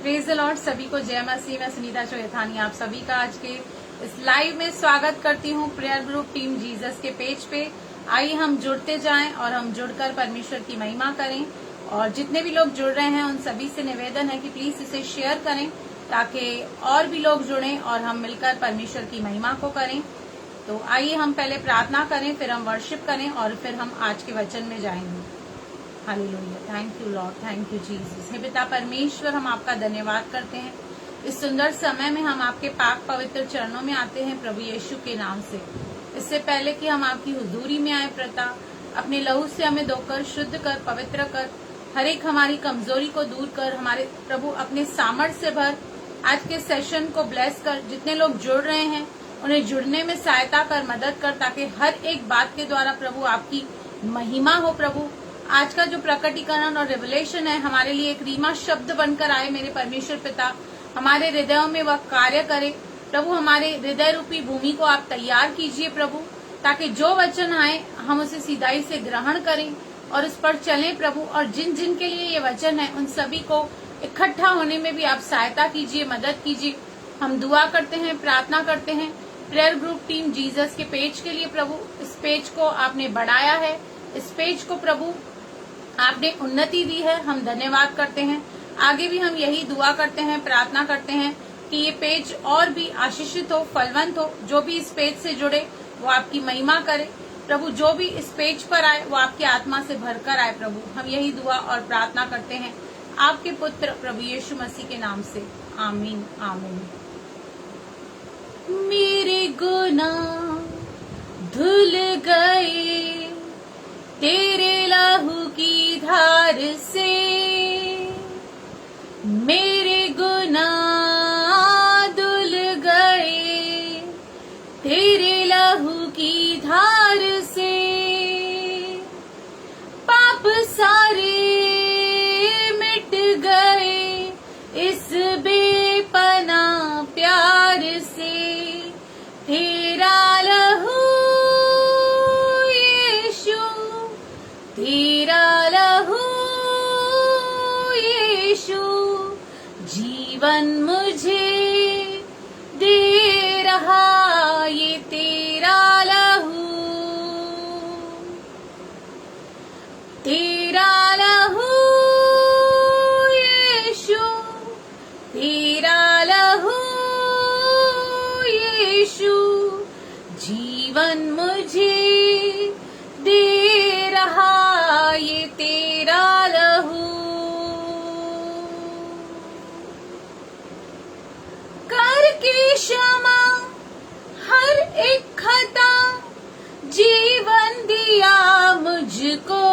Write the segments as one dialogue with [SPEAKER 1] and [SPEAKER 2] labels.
[SPEAKER 1] Praise the Lord. सभी को जय मसीह। मैं सुनीता चौथानी आप सभी का आज के इस लाइव में स्वागत करती हूँ प्रेयर ग्रुप टीम जीसस के पेज पे। आइए हम जुड़ते जाएं और हम जुड़कर परमेश्वर की महिमा करें। और जितने भी लोग जुड़ रहे हैं उन सभी से निवेदन है कि प्लीज इसे शेयर करें ताकि और भी लोग जुड़ें और हम मिलकर परमेश्वर की महिमा को करें। तो आइए हम पहले प्रार्थना करें, फिर हम वर्शिप करें और फिर हम आज के वचन में जाएंगे। Hallelujah. Thank you Lord, thank you Jesus. हे पिता परमेश्वर, हम आपका धन्यवाद करते हैं। इस सुंदर समय में हम आपके पाक पवित्र चरणों में आते हैं प्रभु यीशु के नाम से। इससे पहले कि हम आपकी हुजूरी में आए पिता, अपने लहू से हमें धोकर शुद्ध कर, पवित्र कर, हर एक हमारी कमजोरी को दूर कर। हमारे प्रभु अपने सामर्थ्य से भर, आज के सेशन को ब्लेस कर। जितने लोग जुड़ रहे हैं उन्हें जुड़ने में सहायता कर, मदद कर, ताकि हर एक बात के द्वारा प्रभु आपकी महिमा हो। प्रभु आज का जो प्रकटीकरण और रेवलेशन है हमारे लिए एक रीमा शब्द बनकर आए। मेरे परमेश्वर पिता, हमारे हृदयों में वह कार्य करे। प्रभु हमारे हृदय रूपी भूमि को आप तैयार कीजिए प्रभु, ताकि जो वचन आए हम उसे सीधाई से ग्रहण करें और उस पर चलें प्रभु। और जिन जिन के लिए ये वचन है उन सभी को इकट्ठा होने में भी आप सहायता कीजिए, मदद कीजिए। हम दुआ करते हैं, प्रार्थना करते हैं प्रेयर ग्रुप टीम जीसस के पेज के लिए। प्रभु इस पेज को आपने बढ़ाया है, इस पेज को प्रभु आपने उन्नति दी है, हम धन्यवाद करते हैं। आगे भी हम यही दुआ करते हैं, प्रार्थना करते हैं कि ये पेज और भी आशीषित हो, फलवंत हो। जो भी इस पेज से जुड़े वो आपकी महिमा करे प्रभु। जो भी इस पेज पर आए वो आपकी आत्मा से भरकर आए प्रभु। हम यही दुआ और प्रार्थना करते हैं आपके पुत्र प्रभु यीशु मसीह के नाम से, आमीन आमीन। मेरे गुनाह धुल गए तेरे लहू की धार से, मेरे गुनाह धुल गए तेरे लहू की धार से। पाप सारे मिट गए इस बेपनाह प्यार से। तेरा लहू तेरा लहू यीशु जीवन मुझे दे रहा, ये तेरा लहू, तेरा लहू यीशु, तेरा लहू यीशु जीवन मुझे दे रहा, ये तेरा लहू। करके क्षमा हर एक खता, जीवन दिया मुझको।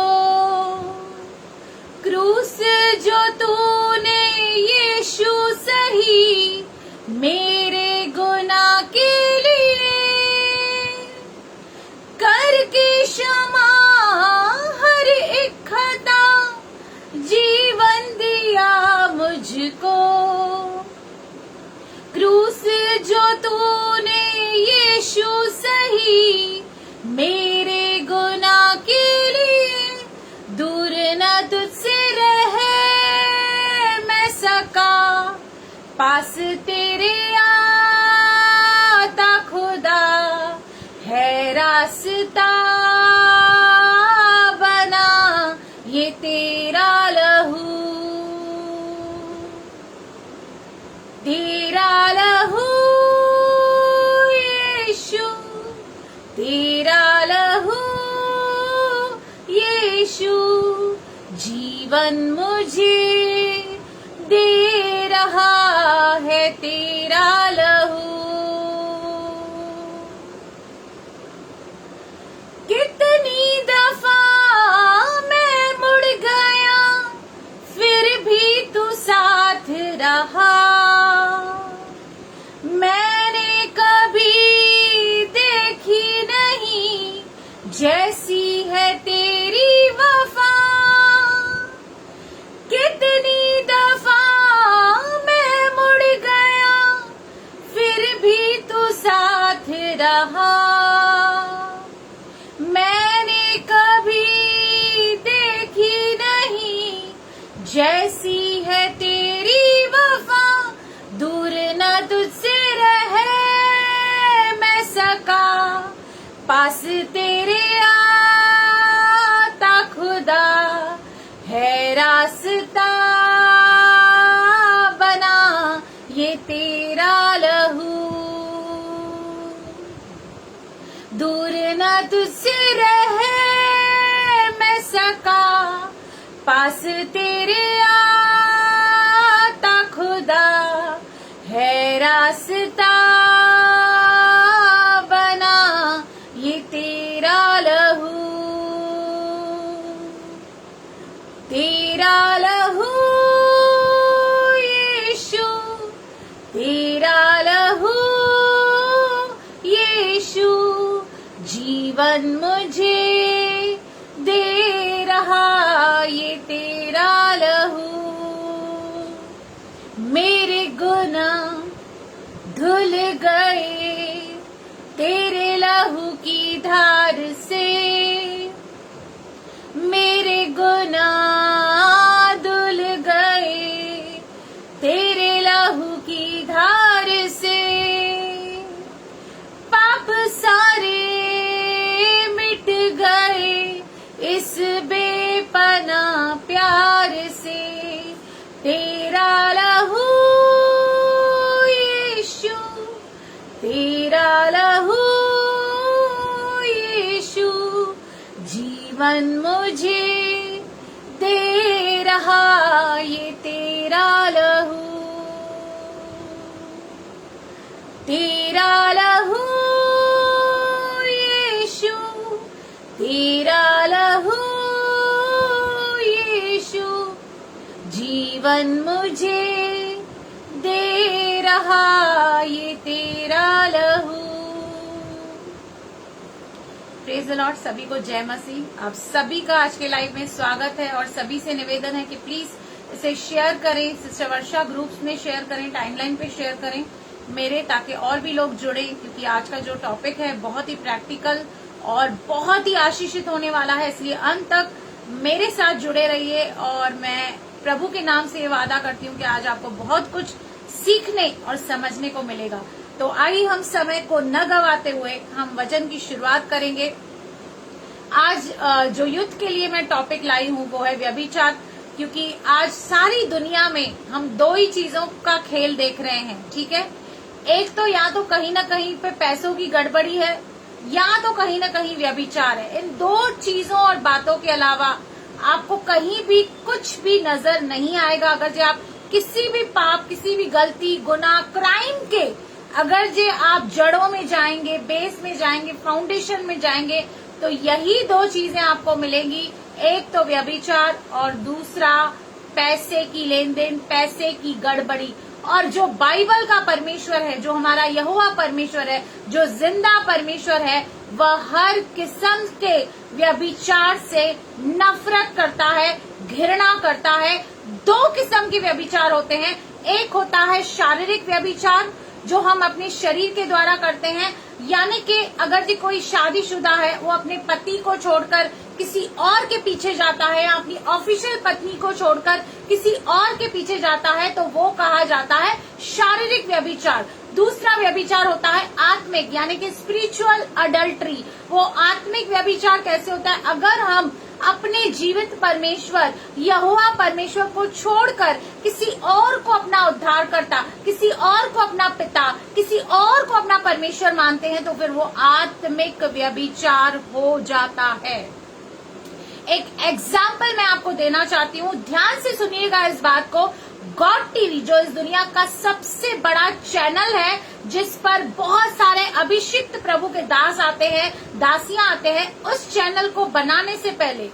[SPEAKER 1] क्रूस जो तूने यीशु सही मेरे गुनाह के लिए, करके क्षमा हर एक खता, जीवन दिया मुझको। क्रूस जो तूने यीशु सही मेरे गुनाह के लिए, दूर न तुझसे रह मैं सका, पास तेरे आता खुदा है रास्ता बना, ये तेरा लहू, तेरा लहू यीशु, तेरा लहू यीशु जीवन मुझे दे रहा है, तेरा लहू। कितनी दफा मैं मुड़ गया फिर भी तू साथ रहा। मैंने कभी देखी नहीं जैसी है तेरी वफा। कितनी दफा मैं मुड़ गया फिर भी तू साथ रहा। मैंने कभी देखी नहीं जैसी है तेरी वफा। पास तेरे आता खुदा है रास्ता बना ये तेरा लहू, दूर न तुझसे रह मैं सका, पास तेरे आता खुदा है रास्ता बना ये तेरा लहू, तेरा लहू यीशु, तेरा लहू यीशु जीवन मुझे दे रहा ये तेरा लहू, मेरे गुनाह धुल गए तेरे लहू की धार से, मेरे गुनाह धुल गए तेरे लहू की धार से, पाप सारे मिट गए इस बेपनाह प्यार से, तेरा लहू यीशु, तेरा लहू यीशु जीवन मुझे दे रहा ये तेरा लहू, तेरा लहू यीशु, तेरा लहू यीशु जीवन मुझे दे रहा ये तेरा लहू। प्रेज द लॉर्ड, सभी को जय मसीह। आप सभी का आज के लाइव में स्वागत है और सभी से निवेदन है कि प्लीज इसे शेयर करें, सिस्टर वर्षा ग्रुप्स में शेयर करें, टाइमलाइन पे शेयर करें मेरे, ताकि और भी लोग जुड़े, क्योंकि आज का जो टॉपिक है बहुत ही प्रैक्टिकल और बहुत ही आशीषित होने वाला है। इसलिए अंत तक मेरे साथ जुड़े रहिए और मैं प्रभु के नाम से ये वादा करती हूँ कि आज आपको बहुत कुछ सीखने और समझने को मिलेगा। तो आइए हम समय को न गवाते हुए हम वचन की शुरुआत करेंगे। आज जो युद्ध के लिए मैं टॉपिक लाई हूँ वो है व्यभिचार, क्योंकि आज सारी दुनिया में हम दो ही चीजों का खेल देख रहे हैं, ठीक है। एक तो या तो कहीं ना कहीं पे पैसों की गड़बड़ी है, या तो कहीं ना कहीं व्यभिचार है। इन दो चीजों और बातों के अलावा आपको कहीं भी कुछ भी नजर नहीं आएगा। अगर जो आप किसी भी पाप, किसी भी गलती, गुनाह, क्राइम के अगर जो आप जड़ों में जाएंगे, बेस में जाएंगे, फाउंडेशन में जाएंगे, तो यही दो चीजें आपको मिलेंगी। एक तो व्यभिचार और दूसरा पैसे की लेन देन, पैसे की गड़बड़ी। और जो बाइबल का परमेश्वर है, जो हमारा यहोवा परमेश्वर है, जो जिंदा परमेश्वर है, वह हर किस्म के व्यभिचार से नफरत करता है, घृणा करता है। दो किस्म के व्यभिचार होते हैं। एक होता है शारीरिक व्यभिचार, जो हम अपने शरीर के द्वारा करते हैं, यानी कि अगर जी कोई शादीशुदा है, वो अपने पति को छोड़कर किसी और के पीछे जाता है, या अपनी ऑफिशियल पत्नी को छोड़कर किसी और के पीछे जाता है, तो वो कहा जाता है शारीरिक व्यभिचार। दूसरा व्यभिचार होता है आत्मिक, यानी कि स्पिरिचुअल अडल्ट्री। वो आत्मिक व्यभिचार कैसे होता है? अगर हम अपने जीवित परमेश्वर यहोवा परमेश्वर को छोड़कर किसी और को अपना उद्धारकर्ता, किसी और को अपना पिता, किसी और को अपना परमेश्वर मानते हैं, तो फिर वो आत्मिक व्यभिचार हो जाता है। एक एग्जाम्पल मैं आपको देना चाहती हूँ, ध्यान से सुनिएगा इस बात को। गॉड टीवी जो इस दुनिया का सबसे बड़ा चैनल है, जिस पर बहुत सारे अभिषिक्त प्रभु के दास आते हैं, दासियां आते हैं, उस चैनल को बनाने से पहले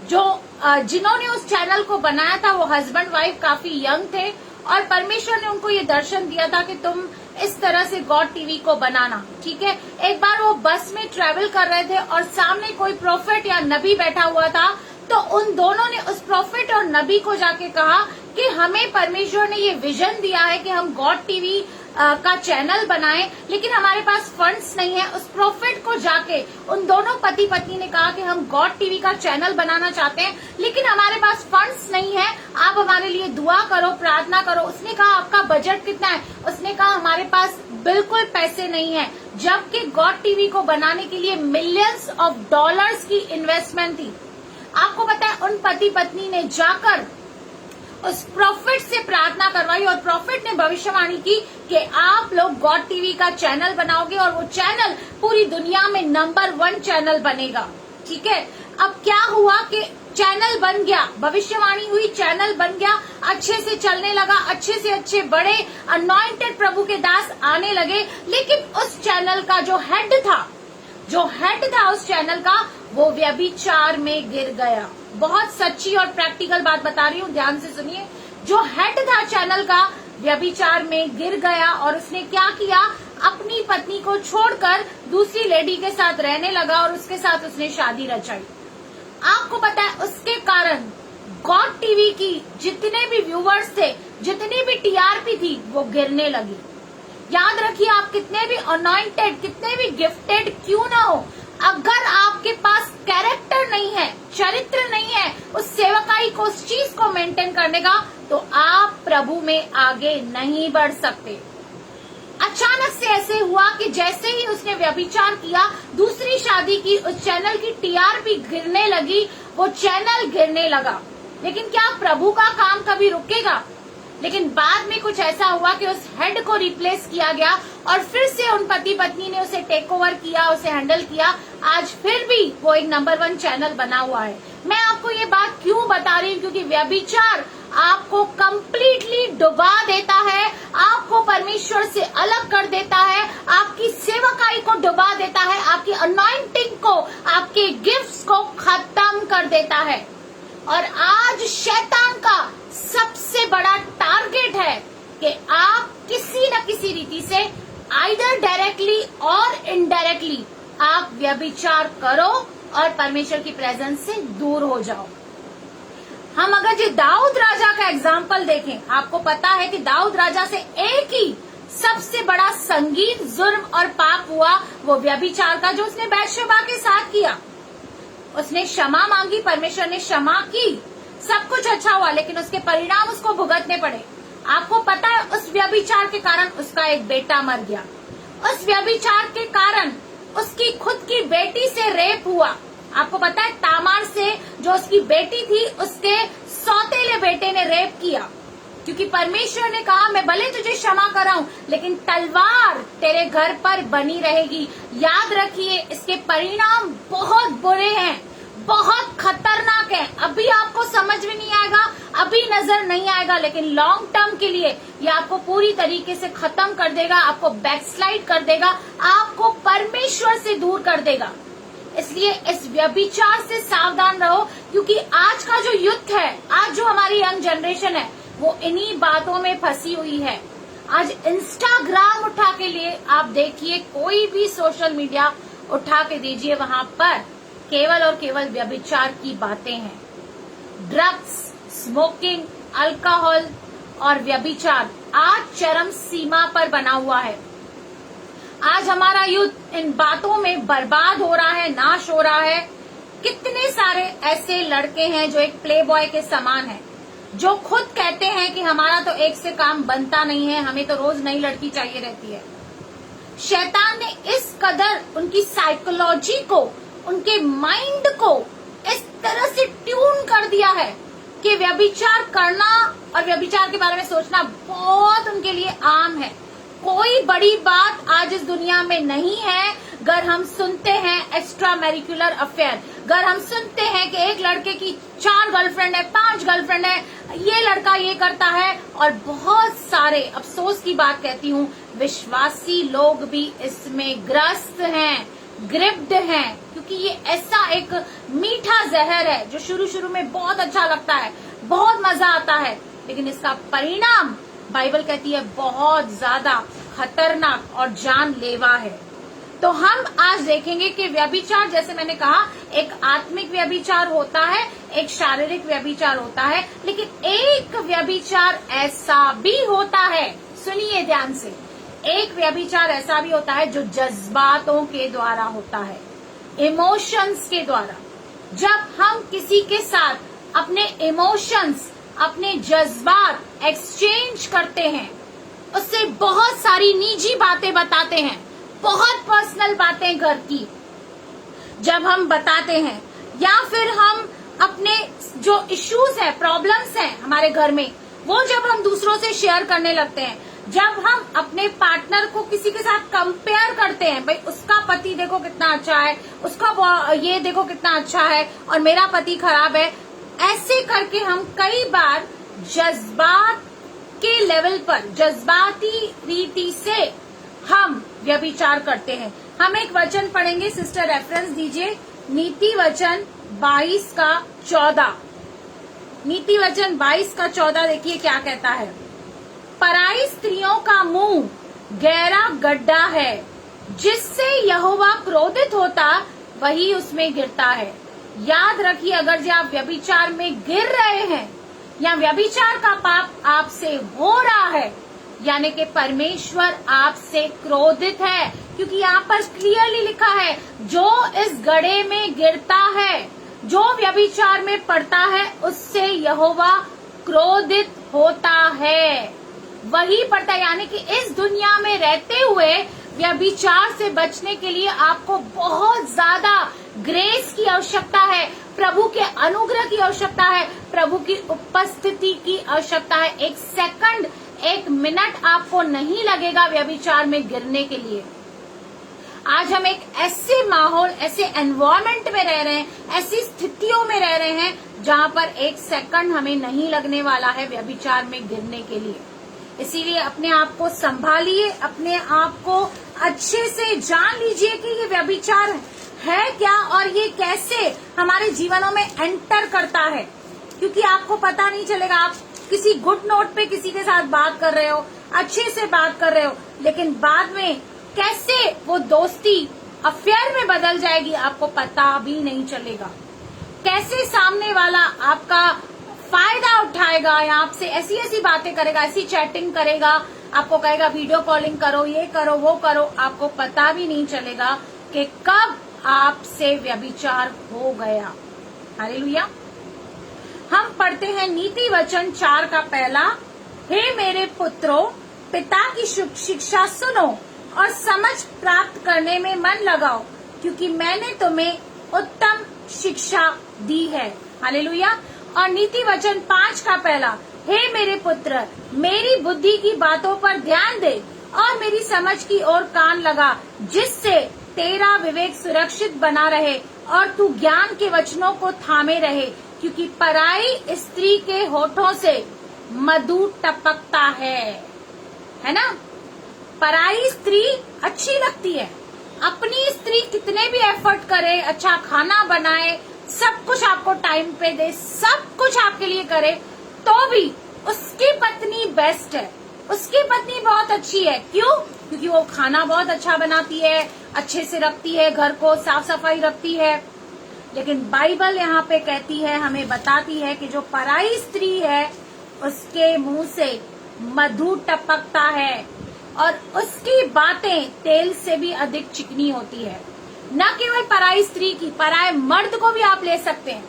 [SPEAKER 1] जिन्होंने उस चैनल को बनाया था, वो हस्बैंड वाइफ काफी यंग थे, और परमेश्वर ने उनको ये दर्शन दिया था कि तुम इस तरह से गॉड टीवी को बनाना, ठीक है। एक बार वो बस में ट्रेवल कर रहे थे और सामने कोई प्रोफेट या नबी बैठा हुआ था, तो उन दोनों ने उस प्रोफेट और नबी को जाके कहा कि हमें परमेश्वर ने ये विजन दिया है कि हम गॉड टीवी का चैनल बनाएं, लेकिन हमारे पास फंड्स नहीं है। उस प्रोफेट को जाके उन दोनों पति पत्नी ने कहा कि हम गॉड टीवी का चैनल बनाना चाहते हैं, लेकिन हमारे पास फंड्स नहीं है, आप हमारे लिए दुआ करो, प्रार्थना करो। उसने कहा आपका बजट कितना है? उसने कहा हमारे पास
[SPEAKER 2] बिल्कुल पैसे नहीं है, जबकि गॉड टीवी को बनाने के लिए मिलियंस ऑफ डॉलर्स की इन्वेस्टमेंट थी। आपको पता है उन पति पत्नी ने जाकर उस प्रॉफिट से प्रार्थना करवाई और प्रॉफिट ने भविष्यवाणी की कि आप लोग गॉड टीवी का चैनल बनाओगे और वो चैनल पूरी दुनिया में नंबर 1 चैनल बनेगा। ठीक है, अब क्या हुआ कि चैनल बन गया, भविष्यवाणी हुई, चैनल बन गया, अच्छे से चलने लगा, अच्छे से अच्छे बड़े अनॉइंटेड प्रभु के दास आने लगे। लेकिन उस चैनल का जो हेड था उस चैनल का, वो व्यभिचार में गिर गया। बहुत सच्ची और प्रैक्टिकल बात बता रही हूँ, ध्यान से सुनिए। जो हेड था चैनल का व्यभिचार में गिर गया और उसने क्या किया, अपनी पत्नी को छोड़कर दूसरी लेडी के साथ रहने लगा और उसके साथ उसने शादी रचाई। आपको पता है उसके कारण गॉड टीवी की जितने भी व्यूवर्स थे, जितनी भी टीआरपी थी, वो गिरने लगी। याद रखिए, आप कितने भी अनॉइंटेड, कितने भी गिफ्टेड क्यों ना हो, अगर आपके पास कैरेक्टर नहीं है, चरित्र नहीं है उस सेवकाई को, उस चीज को मेंटेन करने का, तो आप प्रभु में आगे नहीं बढ़ सकते। अचानक से ऐसे हुआ कि जैसे ही उसने व्यभिचार किया, दूसरी शादी की, उस चैनल की टीआरपी गिरने लगी, वो चैनल गिरने लगा। लेकिन क्या प्रभु का काम कभी रुकेगा? लेकिन बाद में कुछ ऐसा हुआ कि उस हेड को रिप्लेस किया गया और फिर से उन पति पत्नी ने उसे टेक ओवर किया, उसे हैंडल किया। आज फिर भी वो एक नंबर 1 चैनल बना हुआ है। मैं आपको ये बात क्यों बता रही हूँ, क्योंकि व्यभिचार आपको कंप्लीटली डुबा देता है, आपको परमेश्वर से अलग कर देता है, आपकी सेवकाई को डुबा देता है, आपकी अनॉइंटिंग को, आपके गिफ्ट्स को खत्म कर देता है। और आज शैतान का सबसे बड़ा टारगेट है कि आप किसी न किसी रीति से, आइदर डायरेक्टली और इनडायरेक्टली, आप व्यभिचार करो और परमेश्वर की प्रेजेंस से दूर हो जाओ। हम अगर ये दाऊद राजा का एग्जाम्पल देखें, आपको पता है कि दाऊद राजा से एक ही सबसे बड़ा संगीन जुर्म और पाप हुआ, वो व्यभिचार का, जो उसने बैतशेबा के साथ किया। उसने क्षमा मांगी, परमेश्वर ने क्षमा की, सब कुछ अच्छा हुआ, लेकिन उसके परिणाम उसको भुगतने पड़े। आपको पता है उस व्यभिचार के कारण उसका एक बेटा मर गया। उस व्यभिचार के कारण उसकी खुद की बेटी से रेप हुआ। आपको पता है तामार से, जो उसकी बेटी थी, उसके सौतेले बेटे ने रेप किया, क्योंकि परमेश्वर ने कहा मैं भले तुझे क्षमा कराऊं, लेकिन तलवार तेरे घर पर बनी रहेगी। याद रखिए, इसके परिणाम बहुत बुरे हैं, बहुत खतरनाक है। अभी आपको समझ में नहीं आएगा, अभी नजर नहीं आएगा, लेकिन लॉन्ग टर्म के लिए ये आपको पूरी तरीके से खत्म कर देगा, आपको बैकस्लाइड कर देगा, आपको परमेश्वर से दूर कर देगा। इसलिए इस व्यभिचार से सावधान रहो, क्योंकि आज का जो युद्ध है, आज जो हमारी यंग जनरेशन है, वो इन्हीं बातों में फंसी हुई है। आज इंस्टाग्राम उठा के लिए आप देखिए, कोई भी सोशल मीडिया उठा के दीजिए, वहां पर केवल और केवल व्यभिचार की बातें हैं। ड्रग्स, स्मोकिंग, अल्कोहल और व्यभिचार आज चरम सीमा पर बना हुआ है। आज हमारा युद्ध इन बातों में बर्बाद हो रहा है, नाश हो रहा है। कितने सारे ऐसे लड़के हैं जो एक प्ले बॉय के समान हैं, जो खुद कहते हैं कि हमारा तो एक से काम बनता नहीं है, हमें तो रोज नई लड़की चाहिए रहती है। शैतान ने इस कदर उनकी साइकोलॉजी को, उनके माइंड को इस तरह से ट्यून कर दिया है कि व्यभिचार करना और व्यभिचार के बारे में सोचना बहुत उनके लिए आम है। कोई बड़ी बात आज इस दुनिया में नहीं है अगर हम सुनते हैं एक्स्ट्रा मैरिकुलर अफेयर, अगर हम सुनते हैं कि एक लड़के की 4 गर्लफ्रेंड है, 5 गर्लफ्रेंड है, ये लड़का ये करता है। और बहुत सारे, अफसोस की बात कहती हूँ, विश्वासी लोग भी इसमें ग्रस्त हैं, ग्रिप्ड हैं, क्योंकि ये ऐसा एक मीठा जहर है जो शुरू शुरू में बहुत अच्छा लगता है, बहुत मजा आता है, लेकिन इसका परिणाम बाइबल कहती है बहुत ज्यादा खतरनाक और जानलेवा है। तो हम आज देखेंगे कि व्यभिचार, जैसे मैंने कहा, एक आत्मिक व्यभिचार होता है, एक शारीरिक व्यभिचार होता है, लेकिन एक व्यभिचार ऐसा भी होता है, सुनिए ध्यान से, एक व्यभिचार ऐसा भी होता है जो जज्बातों के द्वारा होता है, इमोशंस के द्वारा। जब हम किसी के साथ अपने इमोशंस, अपने जज्बात एक्सचेंज करते हैं, उससे बहुत सारी निजी बातें बताते हैं, बहुत पर्सनल बातें घर की जब हम बताते हैं, या फिर हम अपने जो इश्यूज है, प्रॉब्लम्स हैं हमारे घर में, वो जब हम दूसरों से शेयर करने लगते हैं, जब हम अपने पार्टनर को किसी के साथ कंपेयर करते हैं, भाई उसका पति देखो कितना अच्छा है, उसका ये देखो कितना अच्छा है और मेरा पति खराब है, ऐसे करके हम कई बार जज्बात के लेवल पर, जज्बाती रीति से हम व्यभिचार करते हैं। हम एक वचन पढ़ेंगे, सिस्टर रेफरेंस दीजिए, नीति वचन 22 का 14। नीति वचन 22 का 14 देखिए क्या कहता है। पराई स्त्रियों का मुंह गहरा गड्ढा है, जिससे यहोवा क्रोधित होता वही उसमें गिरता है। याद रखिए, अगर जो आप व्यभिचार में गिर रहे हैं या व्यभिचार का पाप आपसे हो रहा है, यानी कि परमेश्वर आपसे क्रोधित है, क्योंकि यहाँ पर क्लियरली लिखा है, जो इस गड्ढे में गिरता है, जो व्यभिचार में पड़ता है, उससे यहोवा क्रोधित होता है, वही पड़ता है। यानी कि इस दुनिया में रहते हुए व्यभिचार से बचने के लिए आपको बहुत ज्यादा ग्रेस की आवश्यकता है, प्रभु के अनुग्रह की आवश्यकता है, प्रभु की उपस्थिति की आवश्यकता है। एक सेकंड, एक मिनट आपको नहीं लगेगा व्यभिचार में गिरने के लिए। आज हम एक ऐसे माहौल, ऐसे एनवायरमेंट में रह रहे हैं, ऐसी स्थितियों में रह रहे हैं जहां पर एक सेकंड हमें नहीं लगने वाला है व्यभिचार में गिरने के लिए। इसीलिए अपने आप को संभालिए, अपने आप को अच्छे से जान लीजिए कि ये व्यभिचार है क्या और ये कैसे हमारे जीवनों में एंटर करता है, क्योंकि आपको पता नहीं चलेगा। आप किसी गुड नोट पे किसी के साथ बात कर रहे हो, अच्छे से बात कर रहे हो, लेकिन बाद में कैसे वो दोस्ती अफेयर में बदल जाएगी आपको पता भी नहीं चलेगा। कैसे सामने वाला आपका फायदा उठाएगा या आपसे ऐसी ऐसी बातें करेगा, ऐसी चैटिंग करेगा, आपको कहेगा वीडियो कॉलिंग करो, ये करो, वो करो, आपको पता भी नहीं चलेगा कि कब आपसे व्यभिचार हो गया। हालेलुया। हम पढ़ते हैं नीति वचन 4 का पहला, हे मेरे पुत्रों, पिता की शिक्षा सुनो और समझ प्राप्त करने में मन लगाओ, क्योंकि मैंने तुम्हें उत्तम शिक्षा दी है। हालेलुया। और नीति वचन 5 का पहला, हे मेरे पुत्र, मेरी बुद्धि की बातों पर ध्यान दे और मेरी समझ की ओर कान लगा, जिससे तेरा विवेक सुरक्षित बना रहे और तू ज्ञान के वचनों को थामे रहे, क्योंकि पराई स्त्री के होठों से मधु टपकता है ना। पराई स्त्री अच्छी लगती है, अपनी स्त्री कितने भी एफर्ट करे, अच्छा खाना बनाए, सब कुछ आपको टाइम पे दे, सब कुछ आपके लिए करे, तो भी उसकी पत्नी बेस्ट है, उसकी पत्नी बहुत अच्छी है। क्यों? क्योंकि वो खाना बहुत अच्छा बनाती है, अच्छे से रखती है, घर को साफ सफाई रखती है। लेकिन बाइबल यहाँ पे कहती है, हमें बताती है कि जो पराई स्त्री है उसके मुंह से मधु टपकता है और उसकी बातें तेल से भी अधिक चिकनी होती है। न केवल पराई स्त्री की, पराये मर्द को भी आप ले सकते हैं।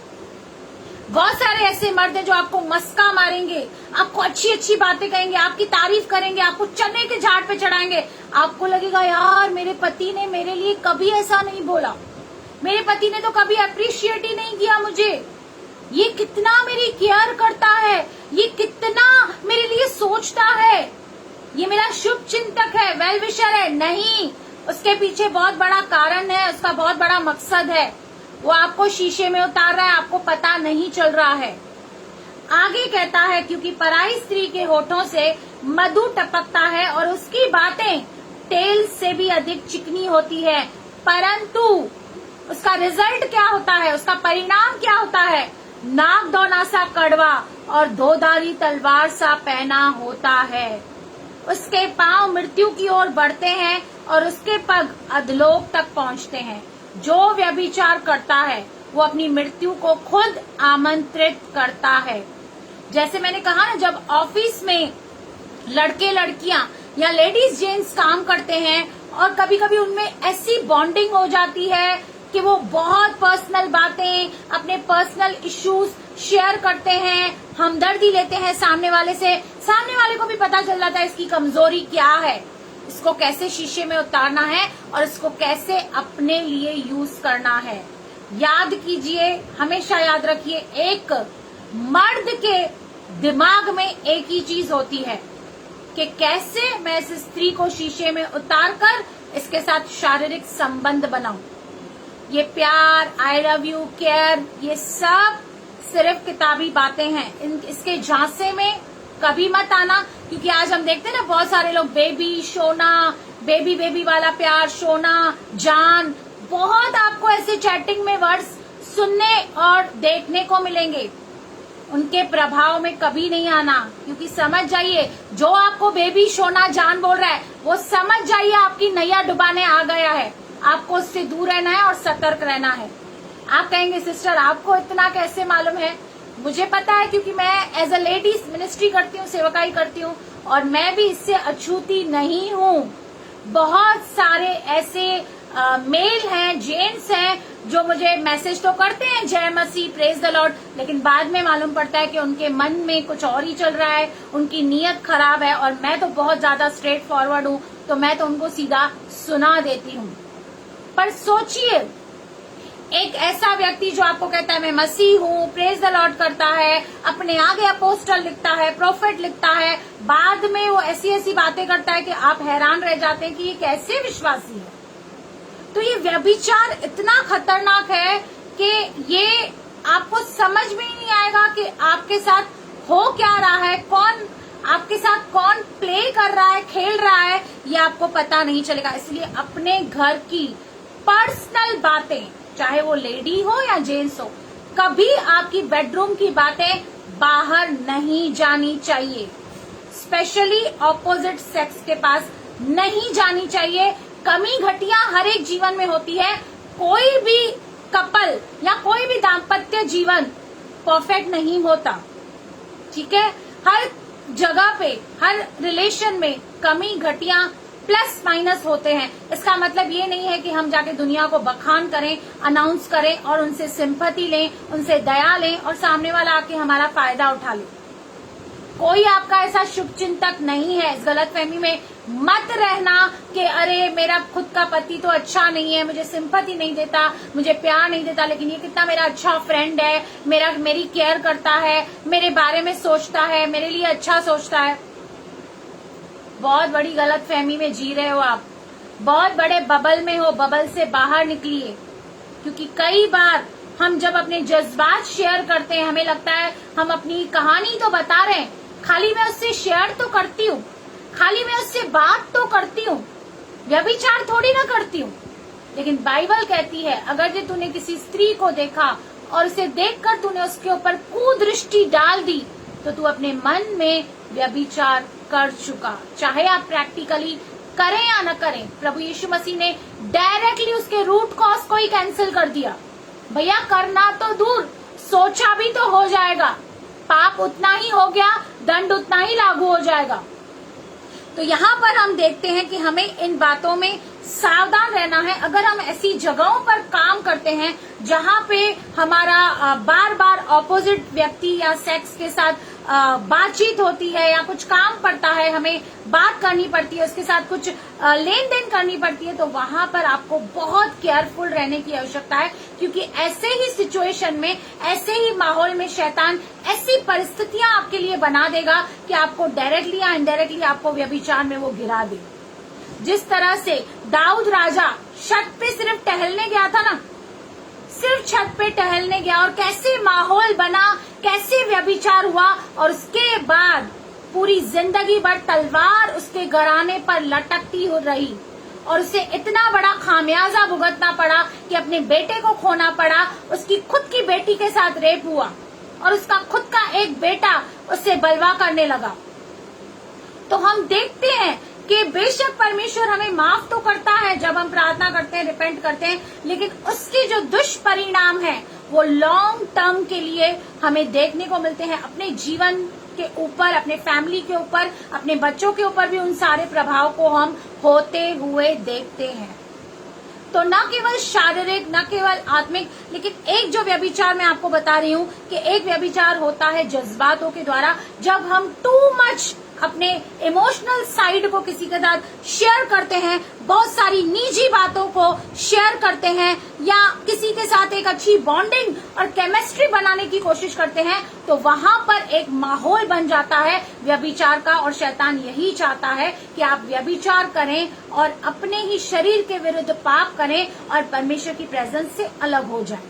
[SPEAKER 2] बहुत सारे ऐसे मर्द हैं जो आपको मस्का मारेंगे, आपको अच्छी अच्छी बातें कहेंगे, आपकी तारीफ करेंगे, आपको चने के झाड़ पे चढ़ाएंगे। आपको लगेगा यार मेरे पति ने मेरे लिए कभी ऐसा नहीं बोला, मेरे पति ने तो कभी अप्रिशिएट ही नहीं किया मुझे, ये कितना मेरी केयर करता है, ये कितना मेरे लिए सोचता है, ये मेरा शुभ चिंतक है, वेल विशर है। नहीं, उसके पीछे बहुत बड़ा कारण है, उसका बहुत बड़ा मकसद है। वो आपको शीशे में उतार रहा है, आपको पता नहीं चल रहा है। आगे कहता है, क्योंकि पराई स्त्री के होठों से मधु टपकता है और उसकी बातें तेल से भी अधिक चिकनी होती है, परंतु उसका रिजल्ट क्या होता है, उसका परिणाम क्या होता है? नाक दौना सा कड़वा और दोधारी तलवार सा पहना होता है। उसके पांव मृत्यु की ओर बढ़ते हैं और उसके पग अधलोक तक पहुंचते हैं। जो व्यभिचार करता है वो अपनी मृत्यु को खुद आमंत्रित करता है। जैसे मैंने कहा ना, जब ऑफिस में लड़के लड़कियां या लेडीज जेंट्स काम करते हैं और कभी कभी उनमें ऐसी बॉन्डिंग हो जाती है कि वो बहुत पर्सनल बातें, अपने पर्सनल इश्यूज शेयर करते हैं, हमदर्दी लेते हैं सामने वाले से, सामने वाले को भी पता चल जाता है इसकी कमजोरी क्या है, इसको कैसे शीशे में उतारना है और इसको कैसे अपने लिए यूज करना है। याद कीजिए, हमेशा याद रखिए, एक मर्द के दिमाग में एक ही चीज होती है कि कैसे मैं इस स्त्री को शीशे में उतार कर इसके साथ शारीरिक संबंध बनाऊं। ये प्यार, आई लव यू, केयर, ये सब सिर्फ किताबी बातें हैं। इसके झांसे में कभी मत आना, क्योंकि आज हम देखते हैं ना बहुत सारे लोग बेबी, सोना, बेबी बेबी वाला प्यार, सोना, जान, बहुत आपको ऐसे चैटिंग में वर्ड्स सुनने और देखने को मिलेंगे। उनके प्रभाव में कभी नहीं आना, क्योंकि समझ जाइए जो आपको बेबी, सोना, जान बोल रहा है वो समझ जाइए आपकी नैया डुबाने आ गया है। आपको उससे दूर रहना है और सतर्क रहना है। आप कहेंगे सिस्टर आपको इतना कैसे मालूम है? मुझे पता है, क्योंकि मैं एज अ लेडीज मिनिस्ट्री करती हूँ, सेवकाई करती हूँ, और मैं भी इससे अछूती नहीं हूँ। बहुत सारे ऐसे मेल हैं, जेंट्स हैं जो मुझे मैसेज तो करते हैं जय मसीह, प्रेज द लॉर्ड, लेकिन बाद में मालूम पड़ता है कि उनके मन में कुछ और ही चल रहा है, उनकी नीयत खराब है। और मैं तो बहुत ज्यादा स्ट्रेट फॉरवर्ड हूँ, तो मैं तो उनको सीधा सुना देती हूँ। पर सोचिए, एक ऐसा व्यक्ति जो आपको कहता है मैं मसीह हूँ, प्रेज द लॉर्ड करता है, अपने आगे अपोस्टल लिखता है, प्रोफेट लिखता है, बाद में वो ऐसी ऐसी बातें करता है कि आप हैरान रह जाते हैं कि ये कैसे विश्वासी है। तो ये व्यभिचार इतना खतरनाक है कि ये आपको समझ में ही नहीं आएगा कि आपके साथ हो क्या रहा है, कौन आपके साथ कौन प्ले कर रहा है, खेल रहा है, ये आपको पता नहीं चलेगा। इसलिए अपने घर की पर्सनल बातें, चाहे वो लेडी हो या जेंट्स हो, कभी आपकी बेडरूम की बातें बाहर नहीं जानी चाहिए। स्पेशली ऑपोजिट सेक्स के पास नहीं जानी चाहिए। कमी घटिया हर एक जीवन में होती है। कोई भी कपल या कोई भी दाम्पत्य जीवन परफेक्ट नहीं होता, ठीक है? हर जगह पे, हर रिलेशन में कमी घटिया, प्लस माइनस होते हैं। इसका मतलब ये नहीं है कि हम जाके दुनिया को बखान करें, अनाउंस करें और उनसे सिंपैथी लें, उनसे दया लें और सामने वाला आके हमारा फायदा उठा ले। कोई आपका ऐसा शुभचिंतक नहीं है। इस गलतफहमी में मत रहना कि अरे मेरा खुद का पति तो अच्छा नहीं है, मुझे सिंपैथी नहीं देता, मुझे प्यार नहीं देता, लेकिन ये कितना मेरा अच्छा फ्रेंड है, मेरी केयर करता है, मेरे बारे में सोचता है, मेरे लिए अच्छा सोचता है। बहुत बड़ी गलतफहमी में जी रहे हो आप, बहुत बड़े बबल में हो। बबल से बाहर निकलिए, क्योंकि कई बार हम जब अपने जज्बात शेयर करते हैं, हमें लगता है हम अपनी कहानी तो बता रहे हैं, खाली मैं उससे शेयर तो करती हूँ, खाली मैं उससे बात तो करती हूँ, व्यभिचार थोड़ी ना करती हूँ। लेकिन बाइबल कहती है अगर जो तूने किसी स्त्री को देखा और उसे देखकर तूने उसके ऊपर कुदृष्टि डाल दी, तो तू अपने मन में व्यभिचार कर चुका। चाहे आप प्रैक्टिकली करें या न करें, प्रभु यीशु मसीह ने डायरेक्टली उसके रूट कॉज को ही कैंसिल कर दिया। भैया करना तो दूर, सोचा भी तो हो जाएगा, पाप उतना ही हो गया, दंड उतना ही लागू हो जाएगा। तो यहाँ पर हम देखते हैं कि हमें इन बातों में सावधान रहना है। अगर हम ऐसी जगहों पर काम करते हैं जहाँ पे हमारा बार बार ऑपोजिट व्यक्ति या सेक्स के साथ बातचीत होती है या कुछ काम पड़ता है, हमें बात करनी पड़ती है, उसके साथ कुछ लेन देन करनी पड़ती है, तो वहां पर आपको बहुत केयरफुल रहने की आवश्यकता है। क्योंकि ऐसे ही सिचुएशन में, ऐसे ही माहौल में शैतान ऐसी परिस्थितियां आपके लिए बना देगा कि आपको डायरेक्टली या इनडायरेक्टली आपको व्यभिचार में वो गिरा दे। जिस तरह से दाऊद राजा छत पे सिर्फ टहलने गया था ना, सिर्फ छत पे टहलने गया और कैसे माहौल बना, कैसे व्यभिचार हुआ, और उसके बाद पूरी जिंदगी भर तलवार उसके घराने पर लटकती हो रही और उसे इतना बड़ा खामियाजा भुगतना पड़ा कि अपने बेटे को खोना पड़ा। उसकी खुद की बेटी के साथ रेप हुआ और उसका खुद का एक बेटा उससे बलवा करने लगा। तो हम देखते हैं कि बेशक परमेश्वर हमें माफ तो करता है जब हम प्रार्थना करते हैं, रिपेंट करते हैं, लेकिन उसके जो दुष्परिणाम है वो लॉन्ग टर्म के लिए हमें देखने को मिलते हैं। अपने जीवन के ऊपर, अपने फैमिली के ऊपर, अपने बच्चों के ऊपर भी उन सारे प्रभाव को हम होते हुए देखते हैं। तो न केवल शारीरिक, न केवल आत्मिक, लेकिन एक जो व्यभिचार मैं आपको बता रही हूँ कि एक व्यभिचार होता है जज्बातों के द्वारा, जब हम टू मच अपने इमोशनल साइड को किसी के साथ शेयर करते हैं, बहुत सारी निजी बातों को शेयर करते हैं, या किसी के साथ एक अच्छी बॉन्डिंग और केमिस्ट्री बनाने की कोशिश करते हैं, तो वहां पर एक माहौल बन जाता है व्यभिचार का। और शैतान यही चाहता है कि आप व्यभिचार करें और अपने ही शरीर के विरुद्ध पाप करें और परमेश्वर की प्रेजेंस से अलग हो जाए।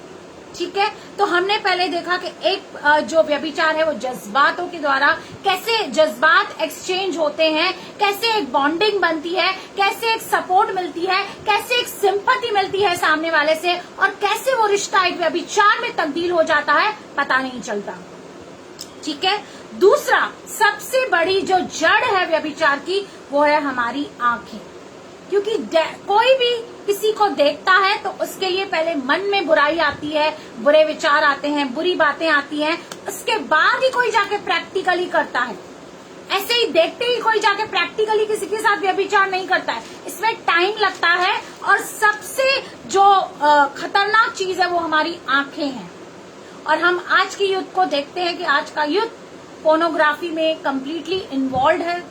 [SPEAKER 2] ठीक है, तो हमने पहले देखा कि एक जो व्यभिचार है वो जज्बातों के द्वारा, कैसे जज्बात एक्सचेंज होते हैं, कैसे एक बॉन्डिंग बनती है, कैसे एक सपोर्ट मिलती है, कैसे एक सिंपैथी मिलती है सामने वाले से, और कैसे वो रिश्ता एक व्यभिचार में तब्दील हो जाता है, पता नहीं चलता। ठीक है, दूसरा सबसे बड़ी जो जड़ है व्यभिचार की, वो है हमारी आंखें। क्योंकि कोई भी किसी को देखता है तो उसके लिए पहले मन में बुराई आती है, बुरे विचार आते हैं, बुरी बातें आती हैं, उसके बाद ही कोई जाके प्रैक्टिकली करता है। ऐसे ही देखते ही कोई जाके प्रैक्टिकली किसी के साथ व्यभिचार नहीं करता है, इसमें टाइम लगता है। और सबसे जो खतरनाक चीज है वो हमारी आंखें हैं। और हम आज की यूथ को देखते हैं कि आज का यूथ पोर्नोग्राफी में कंप्लीटली इन्वॉल्व है।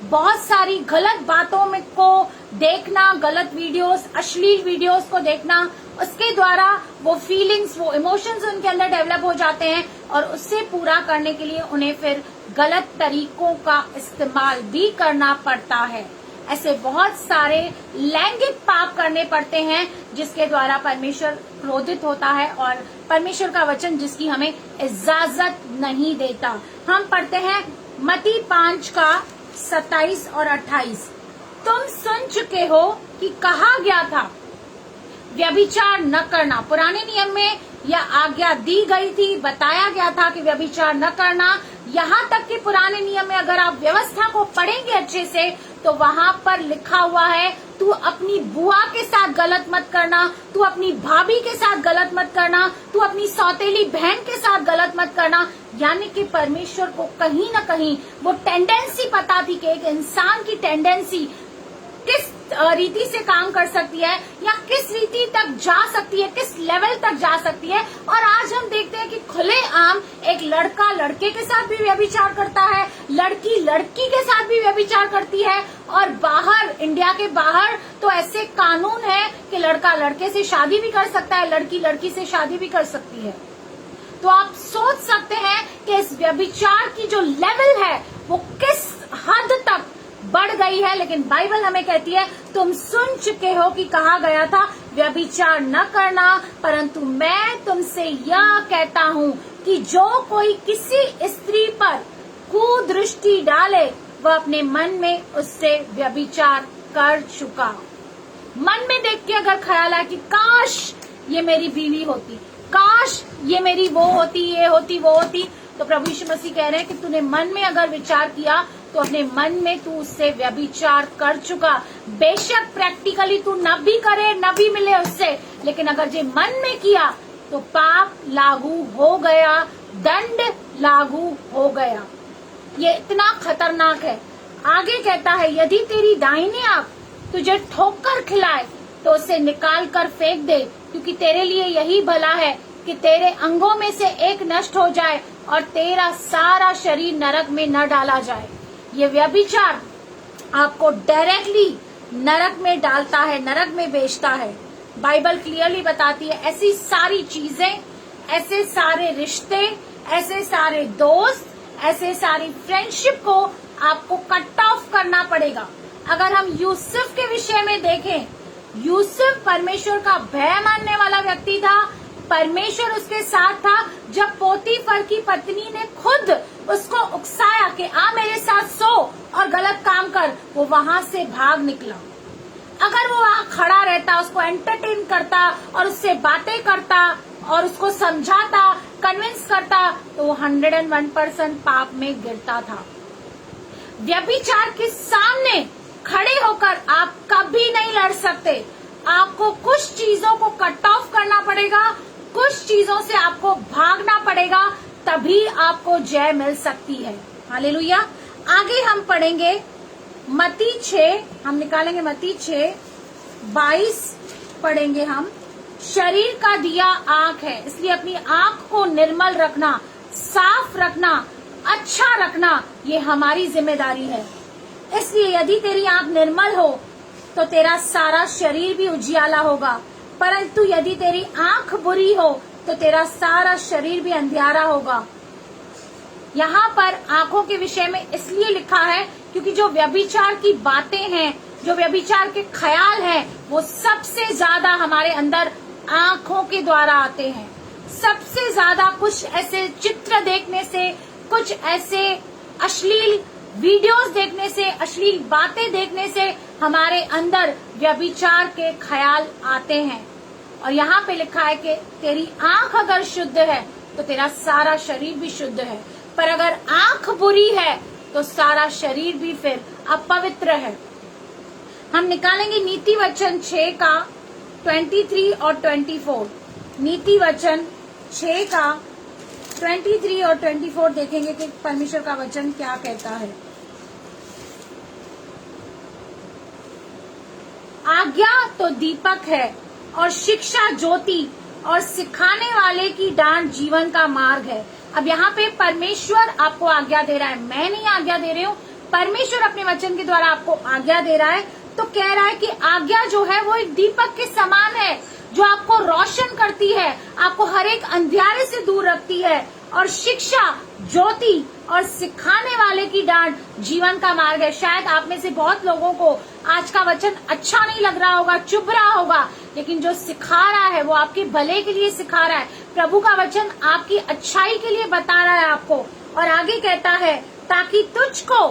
[SPEAKER 2] बहुत सारी गलत बातों में को देखना, गलत वीडियोस, अश्लील वीडियोस को देखना, उसके द्वारा वो फीलिंग्स, वो इमोशंस उनके अंदर डेवलप हो जाते हैं, और उससे पूरा करने के लिए उन्हें फिर गलत तरीकों का इस्तेमाल भी करना पड़ता है। ऐसे बहुत सारे लैंगिक पाप करने पड़ते हैं जिसके द्वारा परमेश्वर क्रोधित होता है, और परमेश्वर का वचन जिसकी हमें इजाजत नहीं देता। हम पढ़ते हैं मत्ती 5 का 27 और 28। तुम सुन चुके हो कि कहा गया था व्यभिचार न करना। पुराने नियम में यह आज्ञा दी गई थी, बताया गया था कि व्यभिचार न करना। यहाँ तक कि पुराने नियम में अगर आप व्यवस्था को पढ़ेंगे अच्छे से तो वहाँ पर लिखा हुआ है, तू अपनी बुआ के साथ गलत मत करना, तू अपनी भाभी के साथ गलत मत करना, तू अपनी सौतेली बहन के साथ गलत मत करना। यानी कि परमेश्वर को कहीं न कहीं वो टेंडेंसी पता थी कि एक इंसान की टेंडेंसी किस रीति से काम कर सकती है, या किस रीति तक जा सकती है, किस लेवल तक जा सकती है। और आज हम देखते हैं कि खुलेआम एक लड़का लड़के के साथ भी व्यभिचार करता है, लड़की लड़की के साथ भी व्यभिचार करती है, और बाहर, इंडिया के बाहर तो ऐसे कानून है कि लड़का लड़के से शादी भी कर सकता है, लड़की लड़की से शादी भी कर सकती है। तो आप सोच सकते हैं कि इस व्यभिचार की जो लेवल है वो किस हद तक बढ़ गई है। लेकिन बाइबल हमें कहती है, तुम सुन चुके हो कि कहा गया था व्यभिचार न करना, परंतु मैं तुमसे यह कहता हूँ कि जो कोई किसी स्त्री पर कुदृष्टि डाले वह अपने मन में उससे व्यभिचार कर चुका। मन में देख के अगर ख्याल आए कि काश ये मेरी बीवी होती, काश ये मेरी वो होती, ये होती, वो होती, तो प्रभु यीशु मसीह कह रहे हैं कि तूने मन में अगर विचार किया तो अपने मन में तू उससे व्यभिचार कर चुका। बेशक प्रैक्टिकली तू न भी करे, न भी मिले उससे, लेकिन अगर जे मन में किया तो पाप लागू हो गया, दंड लागू हो गया। ये इतना खतरनाक है। आगे कहता है, यदि तेरी दाहिनी आंख तुझे ठोकर खिलाए तो उसे निकाल कर फेंक दे, क्योंकि तेरे लिए यही भला है कि तेरे अंगों में से एक नष्ट हो जाए और तेरा सारा शरीर नरक में न डाला जाए। ये व्यभिचार आपको डायरेक्टली नरक में डालता है, नरक में भेजता है। बाइबल क्लियरली बताती है ऐसी सारी चीजें, ऐसे सारे रिश्ते, ऐसे सारे दोस्त, ऐसे सारी फ्रेंडशिप को आपको कट ऑफ करना पड़ेगा। अगर हम यूसुफ के विषय में देखें, यूसुफ परमेश्वर का भय मानने वाला व्यक्ति था, परमेश्वर उसके साथ था। जब पोतीफर की पत्नी ने खुद उसको उकसाया कि आ मेरे साथ सो और गलत काम कर, वो वहां से भाग निकला। अगर वो वहां खड़ा रहता, उसको एंटरटेन करता और उससे बातें करता और उसको समझाता, कन्विंस करता, तो वो 101% पाप में गिरता था। व्यभिचार के सामने खड़े होकर आप कभी नहीं लड़ सकते। आपको कुछ चीजों को कट ऑफ करना पड़ेगा, कुछ चीजों से आपको भागना पड़ेगा, तभी आपको जय मिल सकती है। हालेलुया। आगे हम पढ़ेंगे मत्ती 6, हम निकालेंगे मत्ती 6, 22 पढ़ेंगे हम। शरीर का दिया आंख है, इसलिए अपनी आंख को निर्मल रखना, साफ रखना, अच्छा रखना, ये हमारी जिम्मेदारी है। इसलिए यदि तेरी आंख निर्मल हो तो तेरा सारा शरीर भी उजियाला होगा, परंतु यदि तेरी आंख बुरी हो तो तेरा सारा शरीर भी अंधियारा होगा। यहाँ पर आंखों के विषय में इसलिए लिखा है क्योंकि जो व्यभिचार की बातें हैं, जो व्यभिचार के ख्याल हैं, वो सबसे ज्यादा हमारे अंदर आंखों के द्वारा आते हैं। सबसे ज्यादा कुछ ऐसे चित्र देखने से, कुछ ऐसे अश्लील वीडियोस देखने से, अश्लील बातें देखने से हमारे अंदर व्यभिचार के ख्याल आते हैं। और यहाँ पे लिखा है कि तेरी आंख अगर शुद्ध है तो तेरा सारा शरीर भी शुद्ध है, पर अगर आंख बुरी है तो सारा शरीर भी फिर अपवित्र है। हम निकालेंगे नीति वचन 6 का 23 और 24। नीति वचन 6 का 23 और 24 देखेंगे कि परमेश्वर का वचन क्या कहता है। आज्ञा तो दीपक है और शिक्षा ज्योति, और सिखाने वाले की डांट जीवन का मार्ग है। अब यहाँ पे परमेश्वर आपको आज्ञा दे रहा है, मैं नहीं आज्ञा दे रही हूँ, परमेश्वर अपने वचन के द्वारा आपको आज्ञा दे रहा है। तो कह रहा है कि आज्ञा जो है वो एक दीपक के समान है, जो आपको रोशन करती है, आपको हर एक अंधियारे से दूर रखती है, और शिक्षा ज्योति और सिखाने वाले की डांट जीवन का मार्ग है। शायद आप में से बहुत लोगों को आज का वचन अच्छा नहीं लग रहा होगा, चुभ रहा होगा, लेकिन जो सिखा रहा है वो आपके भले के लिए सिखा रहा है। प्रभु का वचन आपकी अच्छाई के लिए बता रहा है आपको। और आगे कहता है ताकि तुझको,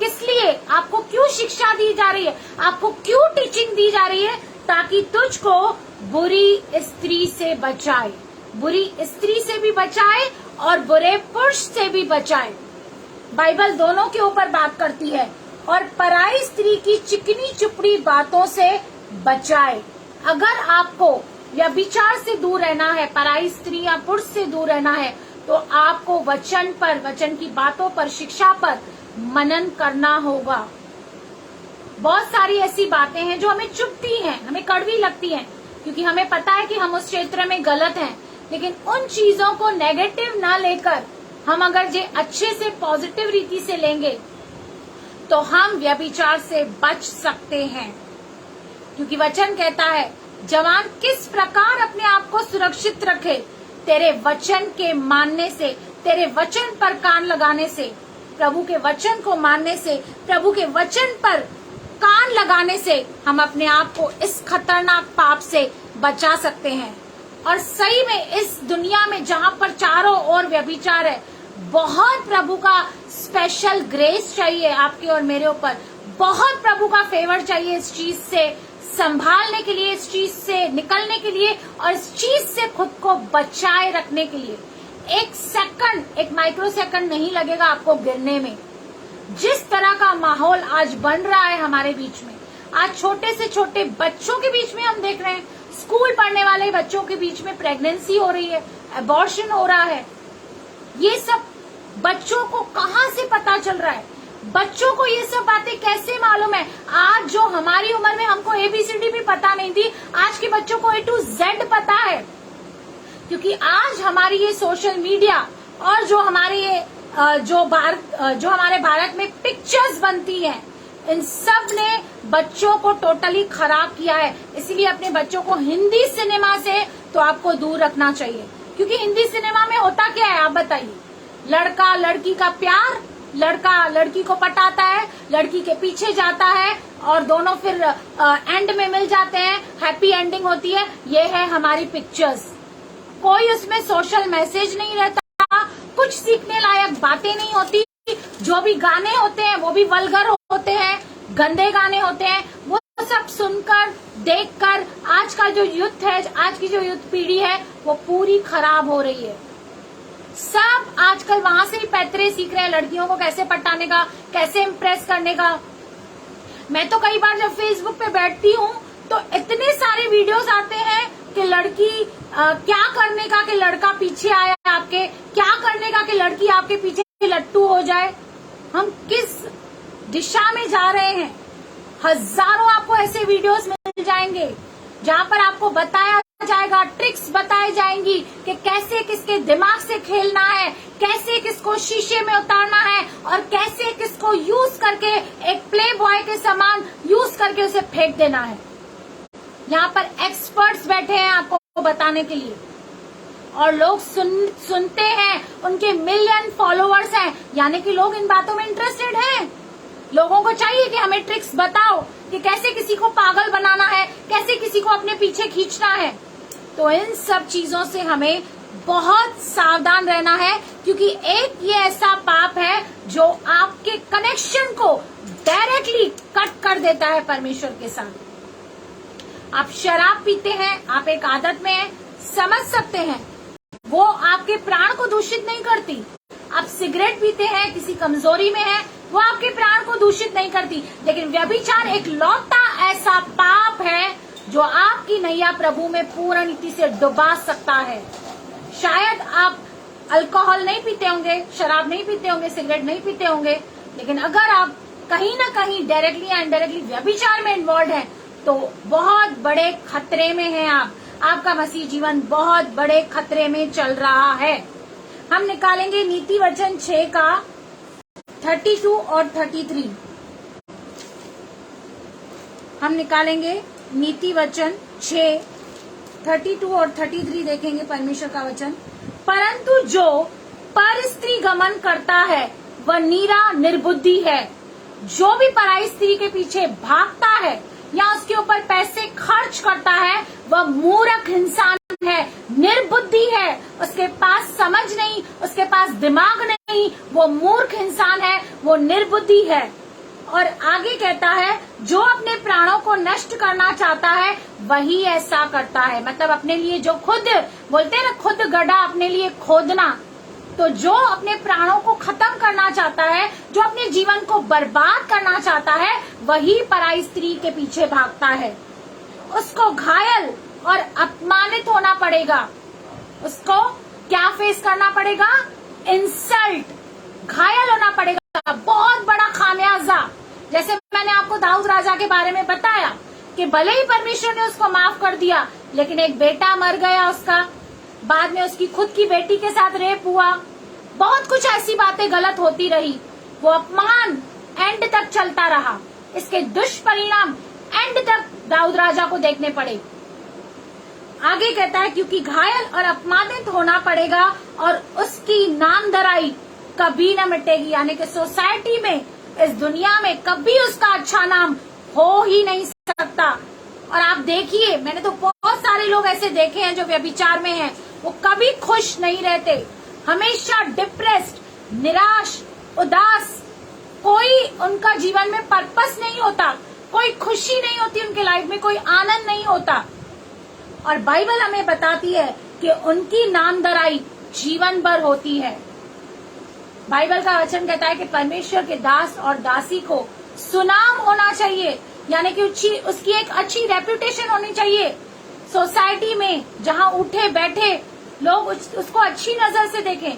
[SPEAKER 2] किस लिए, आपको क्यों शिक्षा दी जा रही है, आपको क्यों टीचिंग दी जा रही है, ताकि तुझको बुरी स्त्री से बचाए, बुरी स्त्री से भी बचाए और बुरे पुरुष से भी बचाए। बाइबल दोनों के ऊपर बात करती है। और पराई स्त्री की चिकनी चुपड़ी बातों से बचाए। अगर आपको व्यभिचार से दूर रहना है, पराई स्त्री या पुरुष से दूर रहना है, तो आपको वचन पर, वचन की बातों पर, शिक्षा पर मनन करना होगा। बहुत सारी ऐसी बातें हैं जो हमें चुभती हैं, हमें कड़वी लगती हैं, क्योंकि हमें पता है कि हम उस क्षेत्र में गलत हैं। लेकिन उन चीजों को नेगेटिव ना लेकर हम अगर जे अच्छे से पॉजिटिव रीति से लेंगे तो हम व्यभिचार से बच सकते हैं। क्योंकि वचन कहता है जवान किस प्रकार अपने आप को सुरक्षित रखे, तेरे वचन के मानने से, तेरे वचन पर कान लगाने से, प्रभु के वचन को मानने से, प्रभु के वचन पर कान लगाने से हम अपने आप को इस खतरनाक पाप से बचा सकते हैं। और सही में इस दुनिया में जहाँ पर चारों ओर व्यभिचार है, बहुत प्रभु का स्पेशल ग्रेस चाहिए आपके और मेरे ऊपर, बहुत प्रभु का फेवर चाहिए इस चीज से संभालने के लिए, इस चीज से निकलने के लिए और इस चीज से खुद को बचाए रखने के लिए। एक सेकंड, एक माइक्रो सेकंड नहीं लगेगा आपको गिरने में। जिस तरह का माहौल आज बन रहा है हमारे बीच में, आज छोटे से छोटे बच्चों के बीच में हम देख रहे हैं, स्कूल पढ़ने वाले बच्चों के बीच में प्रेगनेंसी हो रही है, अबॉर्शन हो रहा है। ये सब बच्चों को कहाँ से पता चल रहा है? बच्चों को ये सब बातें कैसे मालूम है? आज जो हमारी उम्र में हमको ABCD भी पता नहीं थी, आज के बच्चों को A to Z पता है। क्योंकि आज हमारी ये सोशल मीडिया और जो हमारे ये जो हमारे भारत में पिक्चर्स बनती हैं, इन सब ने बच्चों को टोटली खराब किया है। इसलिए अपने बच्चों को हिंदी सिनेमा से तो आपको दूर रखना चाहिए। क्योंकि हिंदी सिनेमा में होता क्या है आप बताइए? लड़का लड़की का प्यार, लड़का लड़की को पटाता है, लड़की के पीछे जाता है और दोनों फिर एंड में मिल जाते हैं, हैप्पी एंडिंग होती है। ये है हमारी पिक्चर्स। कोई उसमें सोशल मैसेज नहीं रहता, कुछ सीखने लायक बातें नहीं होती। जो भी गाने होते हैं वो भी वल्गर होते हैं, गंदे गाने होते हैं। वो सब सुनकर, देखकर आज का जो यूथ है, आज की जो यूथ पीढ़ी है, वो पूरी खराब हो रही है। सब आजकल वहां से ही पैतरे सीख रहे हैं, लड़कियों को कैसे पटाने का, कैसे इम्प्रेस करने का। मैं तो कई बार जब फेसबुक पे बैठती हूँ तो इतने सारे वीडियोस आते हैं कि लड़की क्या करने का कि लड़का पीछे आया आपके, क्या करने का कि लड़की आपके पीछे लट्टू हो जाए। हम किस दिशा में जा रहे हैं? हजारों आपको ऐसे वीडियोस मिल जाएंगे जहाँ पर आपको बताया जाएगा, ट्रिक्स बताई जाएंगी कि कैसे किसके दिमाग से खेलना है, कैसे किसको शीशे में उतारना है और कैसे किसको यूज करके एक प्ले बॉय के समान यूज करके उसे फेंक देना है। यहाँ पर एक्सपर्ट्स बैठे हैं आपको बताने के लिए और लोग सुनते हैं, उनके मिलियन फॉलोअर्स हैं, यानी कि लोग इन बातों में इंटरेस्टेड हैं। लोगों को चाहिए कि हमें ट्रिक्स बताओ कि कैसे किसी को पागल बनाना है, कैसे किसी को अपने पीछे खींचना है। तो इन सब चीजों से हमें बहुत सावधान रहना है, क्योंकि एक ये ऐसा पाप है जो आपके कनेक्शन को डायरेक्टली कट कर देता है परमेश्वर के साथ। आप शराब पीते हैं, आप एक आदत में हैं, समझ सकते हैं, वो आपके प्राण को दूषित नहीं करती। आप सिगरेट पीते हैं, किसी कमजोरी में है, वो आपके प्राण को दूषित नहीं करती। लेकिन व्यभिचार एक लौटा ऐसा पाप है जो आपकी नैया प्रभु में पूर्ण रीति से डुबा सकता है। शायद आप अल्कोहल नहीं पीते होंगे, शराब नहीं पीते होंगे, सिगरेट नहीं पीते होंगे, लेकिन अगर आप कहीं ना कहीं डायरेक्टली या इनडायरेक्टली व्यभिचार में इन्वॉल्व हैं, तो बहुत बड़े खतरे में हैं आप। आपका मसीह जीवन बहुत बड़े खतरे में चल रहा है। हम निकालेंगे नीति वचन 6 का 32 और 33। हम निकालेंगे नीति वचन 6 32 और 33 देखेंगे परमेश्वर का वचन। परंतु जो पर स्त्री गमन करता है वह नीरा निर्बुद्धि है। जो भी पराई स्त्री के पीछे भागता है या उसके ऊपर पैसे खर्च करता है वह मूर्ख इंसान है, निर्बुद्धि है, उसके पास समझ नहीं, उसके पास दिमाग नहीं, वो मूर्ख इंसान है, वो निर्बुद्धि है। और आगे कहता है जो अपने प्राणों को नष्ट करना चाहता है वही ऐसा करता है। मतलब अपने लिए जो खुद बोलते हैं ना, खुद गड्ढा अपने लिए खोदना। तो जो अपने प्राणों को खत्म करना चाहता है, जो अपने जीवन को बर्बाद करना चाहता है, वही पराई स्त्री के पीछे भागता है। उसको घायल और अपमानित होना पड़ेगा। उसको क्या फेस करना पड़ेगा? इंसल्ट, घायल होना पड़ेगा, बहुत बड़ा खामियाजा। जैसे मैंने आपको दाऊद राजा के बारे में बताया कि भले ही परमेश्वर ने उसको माफ कर दिया, लेकिन एक बेटा मर गया उसका, बाद में उसकी खुद की बेटी के साथ रेप हुआ, बहुत कुछ ऐसी बातें गलत होती रही। वो अपमान एंड तक चलता रहा, इसके दुष्परिणाम एंड तक दाऊद राजा को देखने पड़े। आगे कहता है क्योंकि घायल और अपमानित होना पड़ेगा और उसकी नामधराई कभी न मिटेगी। यानी कि सोसाइटी में, इस दुनिया में कभी उसका अच्छा नाम हो ही नहीं सकता। और आप देखिए, मैंने तो बहुत सारे लोग ऐसे देखे हैं जो व्यभिचार में हैं, वो कभी खुश नहीं रहते, हमेशा डिप्रेस्ड, निराश, उदास, कोई उनका जीवन में पर्पस नहीं होता, कोई खुशी नहीं होती उनके लाइफ में, कोई आनंद नहीं होता। और बाइबल हमें बताती है कि उनकी नामधराई जीवन भर होती है। बाइबल का वचन कहता है कि परमेश्वर के दास और दासी को सुनाम होना चाहिए, यानी कि उसकी एक अच्छी रेपुटेशन होनी चाहिए सोसाइटी में, जहां उठे बैठे लोग उसको अच्छी नजर से देखें।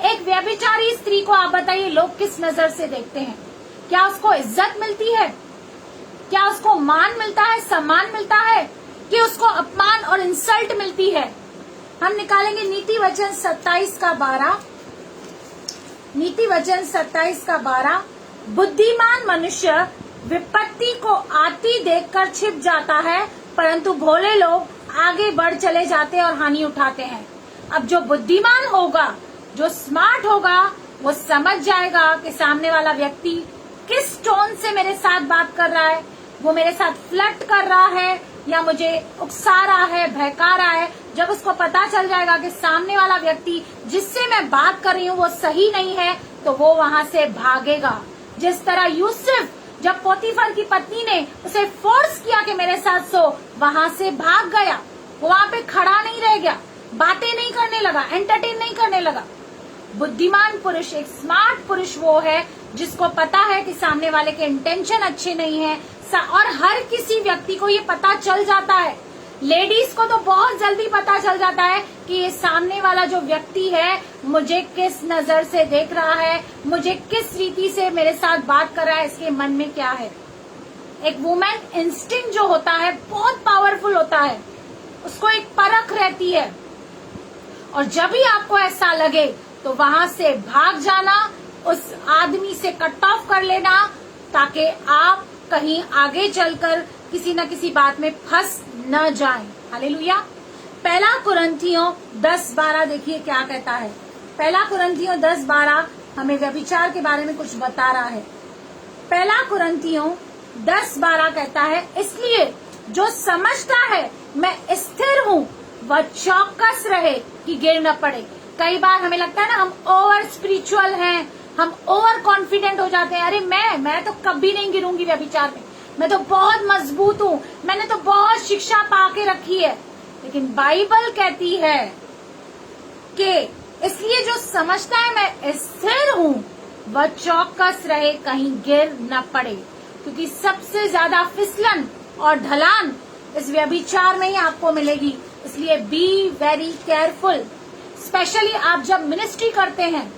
[SPEAKER 2] एक व्यभिचारी स्त्री को आप बताइए लोग किस नजर से देखते हैं? क्या उसको इज्जत मिलती है? क्या उसको मान मिलता है, सम्मान मिलता है, कि उसको अपमान और इंसल्ट मिलती है? हम निकालेंगे नीति वचन 27 का 12। नीति वचन 27 का 12। बुद्धिमान मनुष्य विपत्ति को आती देखकर छिप जाता है, परंतु भोले लोग आगे बढ़ चले जाते और हानि उठाते हैं। अब जो बुद्धिमान होगा, जो स्मार्ट होगा, वो समझ जाएगा कि सामने वाला व्यक्ति किस टोन से मेरे साथ बात कर रहा है, वो मेरे साथ फ्लर्ट कर रहा है या मुझे उकसा रहा है, बहका रहा है। जब उसको पता चल जाएगा कि सामने वाला व्यक्ति जिससे मैं बात कर रही हूँ वो सही नहीं है, तो वो वहां से भागेगा। जिस तरह यूसुफ, जब पोतीफर की पत्नी ने उसे फोर्स किया कि मेरे साथ सो, वहां से भाग गया, वो वहां पे खड़ा नहीं रह गया, बातें नहीं करने लगा, एंटरटेन नहीं करने लगा। बुद्धिमान पुरुष, एक स्मार्ट पुरुष वो है जिसको पता है कि सामने वाले के इंटेंशन अच्छे नहीं है, और हर किसी व्यक्ति को ये पता चल जाता है। लेडीज को तो बहुत जल्दी पता चल जाता है कि ये सामने वाला जो व्यक्ति है मुझे किस नजर से देख रहा है, मुझे किस रीति से मेरे साथ बात कर रहा है, इसके मन में क्या है। एक वुमेन इंस्टिंक्ट जो होता है बहुत पावरफुल होता है, उसको एक परख रहती है, और जब भी आपको ऐसा लगे तो वहां से भाग जाना, उस आदमी से कट ऑफ कर लेना, ताकि आप कहीं आगे चलकर किसी न किसी बात में फंस न जाएं। हालेलुया। पहला कुरिन्थियों 10:12 देखिए क्या कहता है। पहला कुरिन्थियों 10:12 हमें व्यभिचार के बारे में कुछ बता रहा है। पहला कुरिन्थियों 10:12 कहता है, इसलिए जो समझता है मैं स्थिर हूँ वह चौकस रहे कि गिर न पड़े। कई बार हमें लगता है ना हम ओवर स्पिरिचुअल हैं, हम ओवर कॉन्फिडेंट हो जाते हैं, अरे मैं तो कभी नहीं गिरूंगी व्यभिचार में, मैं तो बहुत मजबूत हूँ, मैंने तो बहुत शिक्षा पाके रखी है। लेकिन बाइबल कहती है कि इसलिए जो समझता है मैं स्थिर हूँ वह चौकस रहे कहीं गिर न पड़े, क्योंकि सबसे ज्यादा फिसलन और ढलान इस व्यभिचार में ही आपको मिलेगी। इसलिए बी वेरी केयरफुल। स्पेशली आप जब मिनिस्ट्री करते हैं,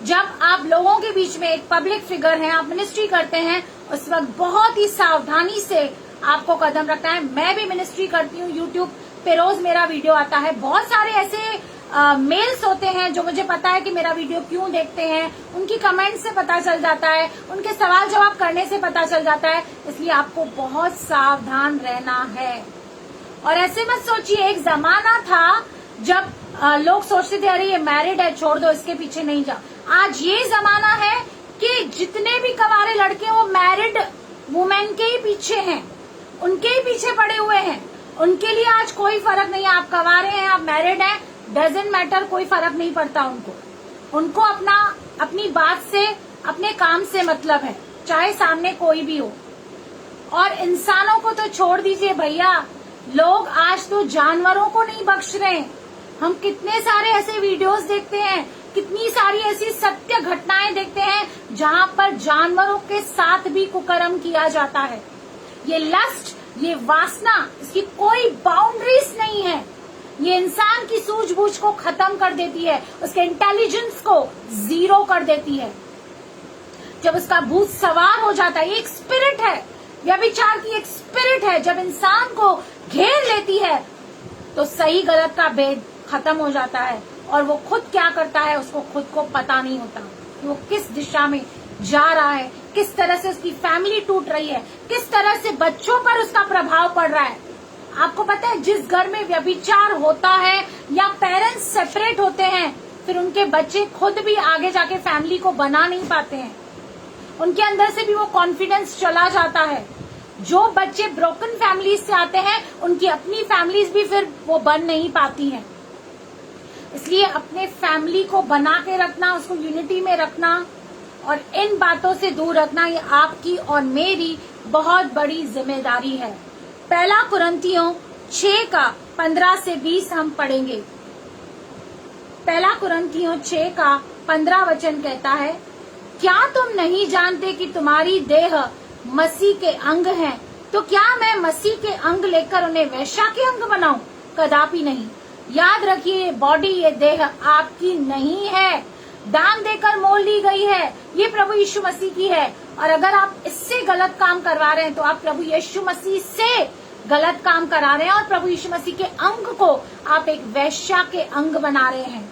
[SPEAKER 2] जब आप लोगों के बीच में एक पब्लिक फिगर हैं, आप मिनिस्ट्री करते हैं, उस वक्त बहुत ही सावधानी से आपको कदम रखना है। मैं भी मिनिस्ट्री करती हूँ, यूट्यूब पे रोज मेरा वीडियो आता है। बहुत सारे ऐसे मेल्स होते हैं जो मुझे पता है कि मेरा वीडियो क्यों देखते हैं, उनकी कमेंट से पता चल जाता है, उनके सवाल जवाब करने से पता चल जाता है। इसलिए आपको बहुत सावधान रहना है। और ऐसे मत सोचिए, एक जमाना था जब लोग सोचते थे अरे ये मैरिड है, छोड़ दो, इसके पीछे नहीं जाओ। आज ये जमाना है कि जितने भी कवारे लड़के हैं वो मैरिड वुमेन के ही पीछे हैं, उनके ही पीछे पड़े हुए हैं। उनके लिए आज कोई फर्क नहीं है, आप कवारे हैं, आप मैरिड हैं, डजंट मैटर, कोई फर्क नहीं पड़ता उनको अपनी बात से, अपने काम से मतलब है, चाहे सामने कोई भी हो। और इंसानों को तो छोड़ दीजिए भैया, लोग आज तो जानवरों को नहीं बख्श रहे। हम कितने सारे ऐसे वीडियोस देखते हैं, कितनी सारी ऐसी सत्य घटनाएं देखते हैं जहां पर जानवरों के साथ भी कुकर्म किया जाता है। ये लस्ट, ये वासना, इसकी कोई बाउंड्रीज नहीं है। ये इंसान की सूझबूझ को खत्म कर देती है, उसके इंटेलिजेंस को जीरो कर देती है। जब उसका भूत सवार हो जाता है, ये एक स्पिरिट है, व्यभिचार की एक स्पिरिट है। जब इंसान को घेर लेती है तो सही गलत का भेद खत्म हो जाता है, और वो खुद क्या करता है उसको खुद को पता नहीं होता कि वो किस दिशा में जा रहा है, किस तरह से उसकी फैमिली टूट रही है, किस तरह से बच्चों पर उसका प्रभाव पड़ रहा है। आपको पता है, जिस घर में व्यभिचार होता है या पेरेंट्स सेपरेट होते हैं, फिर उनके बच्चे खुद भी आगे जाके फैमिली को बना नहीं पाते हैं, उनके अंदर से भी वो कॉन्फिडेंस चला जाता है। जो बच्चे ब्रोकन फैमिलीज से आते हैं, उनकी अपनी फैमिलीज भी फिर वो बन नहीं पाती हैं। इसलिए अपने फैमिली को बना के रखना, उसको यूनिटी में रखना और इन बातों से दूर रखना, ये आपकी और मेरी बहुत बड़ी जिम्मेदारी है। पहला कुरिन्थियों 6:15 से 20 हम पढ़ेंगे। पहला कुरिन्थियों 6:15 वचन कहता है, क्या तुम नहीं जानते कि तुम्हारी देह मसीह के अंग हैं? तो क्या मैं मसीह के अंग लेकर उन्हें वैश्या के अंग बनाऊं? कदापि नहीं। याद रखिए, बॉडी, ये देह आपकी नहीं है, दान देकर मोल ली गई है, ये प्रभु यीशु मसीह की है। और अगर आप इससे गलत काम करवा रहे हैं तो आप प्रभु यीशु मसीह से गलत काम करा रहे हैं, और प्रभु यीशु मसीह के अंग को आप एक वैश्या के अंग बना रहे हैं।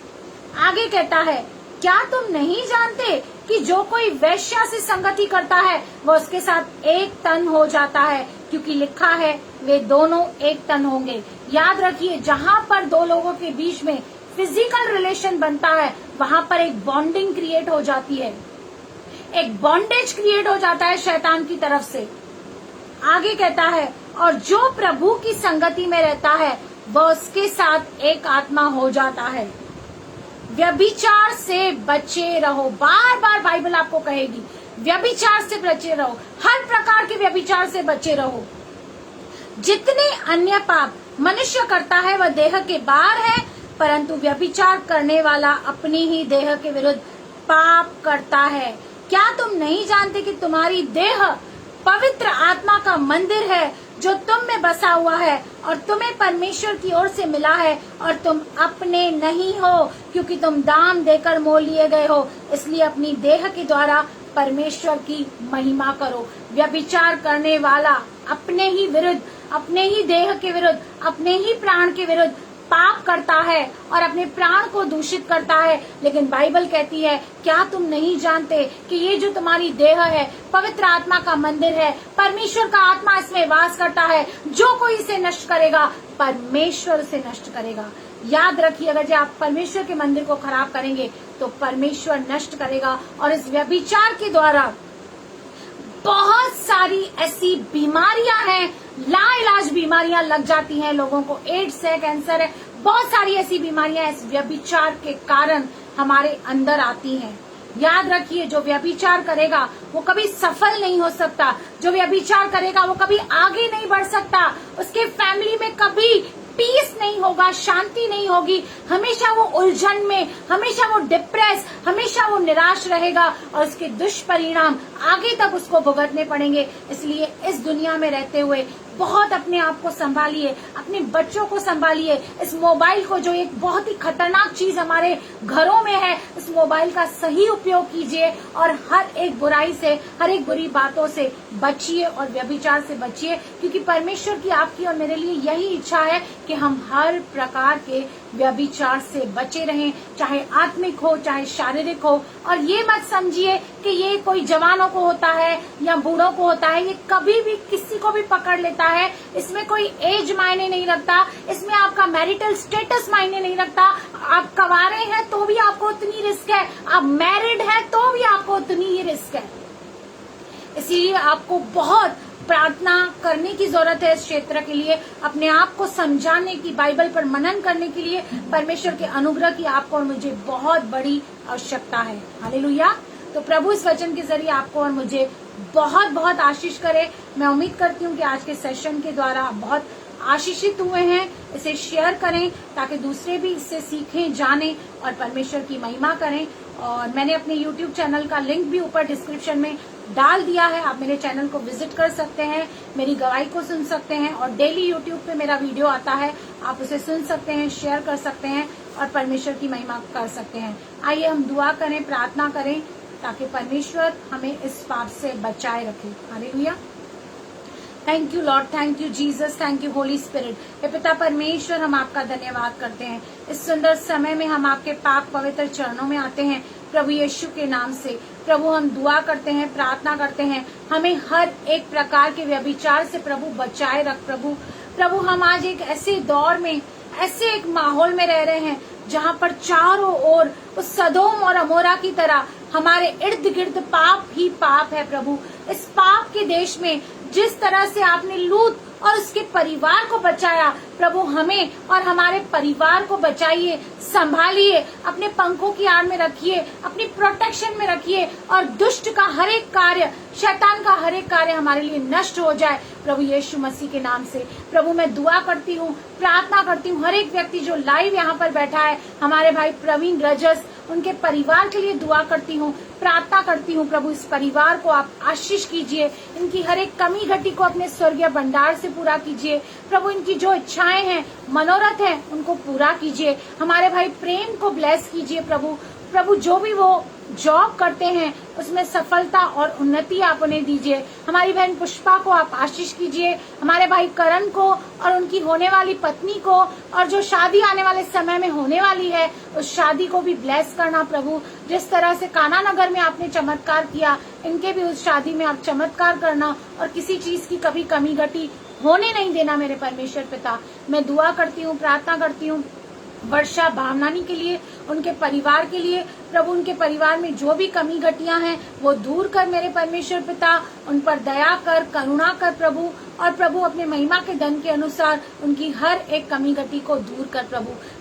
[SPEAKER 2] आगे कहता है, क्या तुम नहीं जानते कि जो कोई वैश्या से संगति करता है वो उसके साथ एक तन हो जाता है, क्योंकि लिखा है वे दोनों एक तन होंगे। याद रखिए, जहाँ पर दो लोगों के बीच में फिजिकल रिलेशन बनता है वहां पर एक बॉन्डिंग क्रिएट हो जाती है, एक बॉन्डेज क्रिएट हो जाता है शैतान की तरफ से। आगे कहता है, और जो प्रभु की संगति में रहता है वह उसके साथ एक आत्मा हो जाता है। व्यभिचार से बचे रहो, बार बार बाइबल आपको कहेगी, व्यभिचार से बचे रहो, हर प्रकार के व्यभिचार से बचे रहो। जितने अन्य पाप मनुष्य करता है वह देह के बाहर है, परंतु व्यभिचार करने वाला अपनी ही देह के विरुद्ध पाप करता है। क्या तुम नहीं जानते कि तुम्हारी देह पवित्र आत्मा का मंदिर है जो तुम में बसा हुआ है और तुम्हें परमेश्वर की ओर से मिला है, और तुम अपने नहीं हो, क्योंकि तुम दाम देकर मोल लिए गए हो। इसलिए अपनी देह के द्वारा परमेश्वर की महिमा करो। व्यभिचार करने वाला अपने ही विरुद्ध, अपने ही देह के विरुद्ध, अपने ही प्राण के विरुद्ध पाप करता है और अपने प्राण को दूषित करता है। लेकिन बाइबल कहती है, क्या तुम नहीं जानते कि ये जो तुम्हारी देह है पवित्र आत्मा का मंदिर है, परमेश्वर का आत्मा इसमें वास करता है। जो कोई इसे नष्ट करेगा परमेश्वर उसे नष्ट करेगा। याद रखिए, अगर आप परमेश्वर के मंदिर को खराब करेंगे तो परमेश्वर नष्ट करेगा। और इस व्यभिचार के द्वारा बहुत सारी ऐसी बीमारियां हैं, लाइलाज बीमारियां लग जाती हैं लोगों को। एड्स है, कैंसर है, बहुत सारी ऐसी बीमारियां इस व्यभिचार के कारण हमारे अंदर आती हैं। याद रखिए, जो व्यभिचार करेगा वो कभी सफल नहीं हो सकता। जो व्यभिचार करेगा वो कभी आगे नहीं बढ़ सकता। उसके फैमिली में कभी पीस नहीं होगा, शांति नहीं होगी। हमेशा वो उलझन में, हमेशा वो डिप्रेस, हमेशा वो निराश रहेगा और उसके दुष्परिणाम आगे तक उसको भुगतने पड़ेंगे। इसलिए इस दुनिया में रहते हुए बहुत अपने आप को संभालिए, अपने बच्चों को संभालिए। इस मोबाइल को, जो एक बहुत ही खतरनाक चीज हमारे घरों में है, इस मोबाइल का सही उपयोग कीजिए और हर एक बुराई से, हर एक बुरी बातों से बचिए और व्यभिचार से बचिए। क्योंकि परमेश्वर की, आपकी और मेरे लिए यही इच्छा है कि हम हर प्रकार के व्यभिचार से बचे रहें, चाहे आत्मिक हो चाहे शारीरिक हो। और ये मत समझिए कि ये कोई जवानों को होता है या बूढ़ों को होता है, ये कभी भी किसी को भी पकड़ लेता है। इसमें कोई एज मायने नहीं रखता, इसमें आपका मैरिटल स्टेटस मायने नहीं रखता। आप कवारे हैं तो भी आपको उतनी रिस्क है, आप मैरिड हैं तो भी आपको उतनी ही रिस्क है। इसीलिए आपको बहुत प्रार्थना करने की जरूरत है इस क्षेत्र के लिए, अपने आप को समझाने की, बाइबल पर मनन करने के लिए परमेश्वर के अनुग्रह की आपको और मुझे बहुत बड़ी आवश्यकता है। हालेलुया। तो प्रभु इस वचन के जरिए आपको और मुझे बहुत बहुत आशीष करे। मैं उम्मीद करती हूँ कि आज के सेशन के द्वारा आप बहुत आशीषित हुए हैं। इसे शेयर करें ताकि दूसरे भी इससे सीखें, जानें और परमेश्वर की महिमा करें। और मैंने अपने YouTube चैनल का लिंक भी ऊपर डिस्क्रिप्शन में डाल दिया है, आप मेरे चैनल को विजिट कर सकते हैं, मेरी गवाही को सुन सकते हैं और डेली YouTube पे मेरा वीडियो आता है, आप उसे सुन सकते हैं, शेयर कर सकते हैं और परमेश्वर की महिमा कर सकते हैं। आइए हम दुआ करें, प्रार्थना करें ताकि परमेश्वर हमें इस पाप से बचाए रखे। Hallelujah. Thank you Lord, thank you Jesus, thank you Holy Spirit. हे पिता परमेश्वर, हम आपका धन्यवाद करते हैं। इस सुंदर समय में हम आपके पाक पवित्र चरणों में आते हैं प्रभु यीशु के नाम से। प्रभु हम दुआ करते हैं, प्रार्थना करते हैं, हमें हर एक प्रकार के व्यभिचार से प्रभु बचाए रख। प्रभु हम आज एक ऐसे दौर में, ऐसे एक माहौल में रह रहे हैं जहाँ पर चारों ओर उस सदोम और अमोरा की तरह हमारे इर्द गिर्द पाप ही पाप है। प्रभु इस पाप के देश में जिस तरह से आपने लूत और उसके परिवार को बचाया, प्रभु हमें और हमारे परिवार को बचाइए, संभालिए, अपने पंखों की आड़ में रखिए, अपनी प्रोटेक्शन में रखिए और दुष्ट का हर एक कार्य, शैतान का हर एक कार्य हमारे लिए नष्ट हो जाए प्रभु यीशु मसीह के नाम से। प्रभु मैं दुआ करती हूँ, प्रार्थना करती हूँ, हर एक व्यक्ति जो लाइव यहाँ पर बैठा है, हमारे भाई प्रवीण रजस, उनके परिवार के लिए दुआ करती हूँ, प्रार्थना करती हूँ। प्रभु इस परिवार को आप आशीष कीजिए, इनकी हर एक कमी घटी को अपने स्वर्गीय भंडार से पूरा कीजिए। प्रभु इनकी जो इच्छाएं हैं, मनोरथ हैं, उनको पूरा कीजिए। हमारे भाई प्रेम को ब्लेस कीजिए। प्रभु जो भी वो जॉब करते हैं उसमें सफलता और उन्नति आप उन्हें दीजिए। हमारी बहन पुष्पा को आप आशीष कीजिए, हमारे भाई करण को और उनकी होने वाली पत्नी को, और जो शादी आने वाले समय में होने वाली है उस शादी को भी ब्लेस करना। प्रभु जिस तरह से काना नगर में आपने चमत्कार किया, इनके भी उस शादी में आप चमत्कार करना और किसी चीज की कभी कमी घटी होने नहीं देना। मेरे परमेश्वर पिता, मैं दुआ करती हूँ, प्रार्थना करती हूँ वर्षा भावनानी के लिए, उनके परिवार के लिए। प्रभु उनके परिवार में जो भी कमी घटियां हैं वो दूर कर मेरे परमेश्वर पिता, उन पर दया कर, करुणा कर प्रभु। और प्रभु अपने महिमा के धन के अनुसार उनकी हर एक कमी घटी को दूर कर।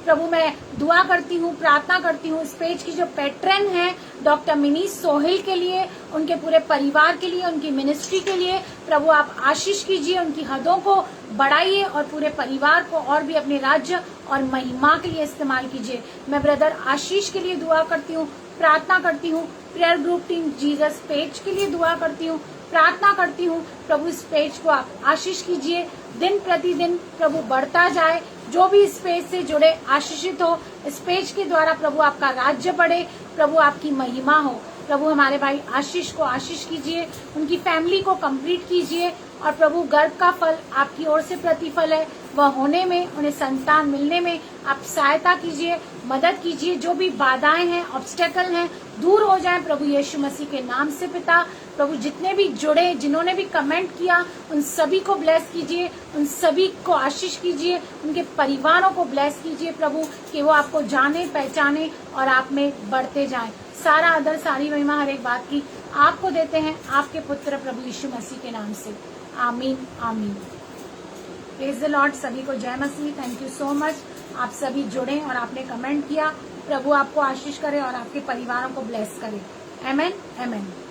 [SPEAKER 2] प्रभु मैं दुआ करती हूँ, प्रार्थना करती हूँ इस पेज की जो पैट्रन है डॉक्टर मिनी सोहिल के लिए, उनके पूरे परिवार के लिए, उनकी मिनिस्ट्री के लिए। प्रभु आप आशीष कीजिए, उनकी हदों को बढ़ाइए और पूरे परिवार को और भी अपने राज्य और महिमा के लिए इस्तेमाल कीजिए। मैं ब्रदर आशीष के लिए दुआ करती हूँ, प्रार्थना करती हूँ। Prayer group team Jesus page के लिए दुआ करती हूँ, प्रार्थना करती हूँ। प्रभु इस पेज को आप आशीष कीजिए, दिन प्रतिदिन प्रभु बढ़ता जाए। जो भी इस पेज से जुड़े आशीषित हो, इस पेज के द्वारा प्रभु आपका राज्य बढ़े, प्रभु आपकी महिमा हो। प्रभु हमारे भाई आशीष को आशीष कीजिए, उनकी फैमिली को कंप्लीट कीजिए और प्रभु गर्भ का फल आपकी ओर से प्रतिफल है, वह होने में, उन्हें संतान मिलने में आप सहायता कीजिए, मदद कीजिए। जो भी बाधाएं हैं, ऑब्स्टेकल हैं, दूर हो जाएं प्रभु यीशु मसीह के नाम से पिता। प्रभु जितने भी जुड़े, जिन्होंने भी कमेंट किया, उन सभी को ब्लेस कीजिए, उन सभी को आशीष कीजिए, उनके परिवारों को ब्लेस कीजिए प्रभु, कि वो आपको जाने पहचाने और आप में बढ़ते जाएं। सारा आदर, सारी महिमा, हर एक बात की आपको देते हैं, आपके पुत्र प्रभु यीशु मसीह के नाम से। Amen amen. Praise the Lord. सभी को जय मसीह। Thank you so much. आप सभी जुड़े और आपने कमेंट किया। प्रभु आपको आशीष करे और आपके परिवारों को ब्लेस करे। आमेन आमेन।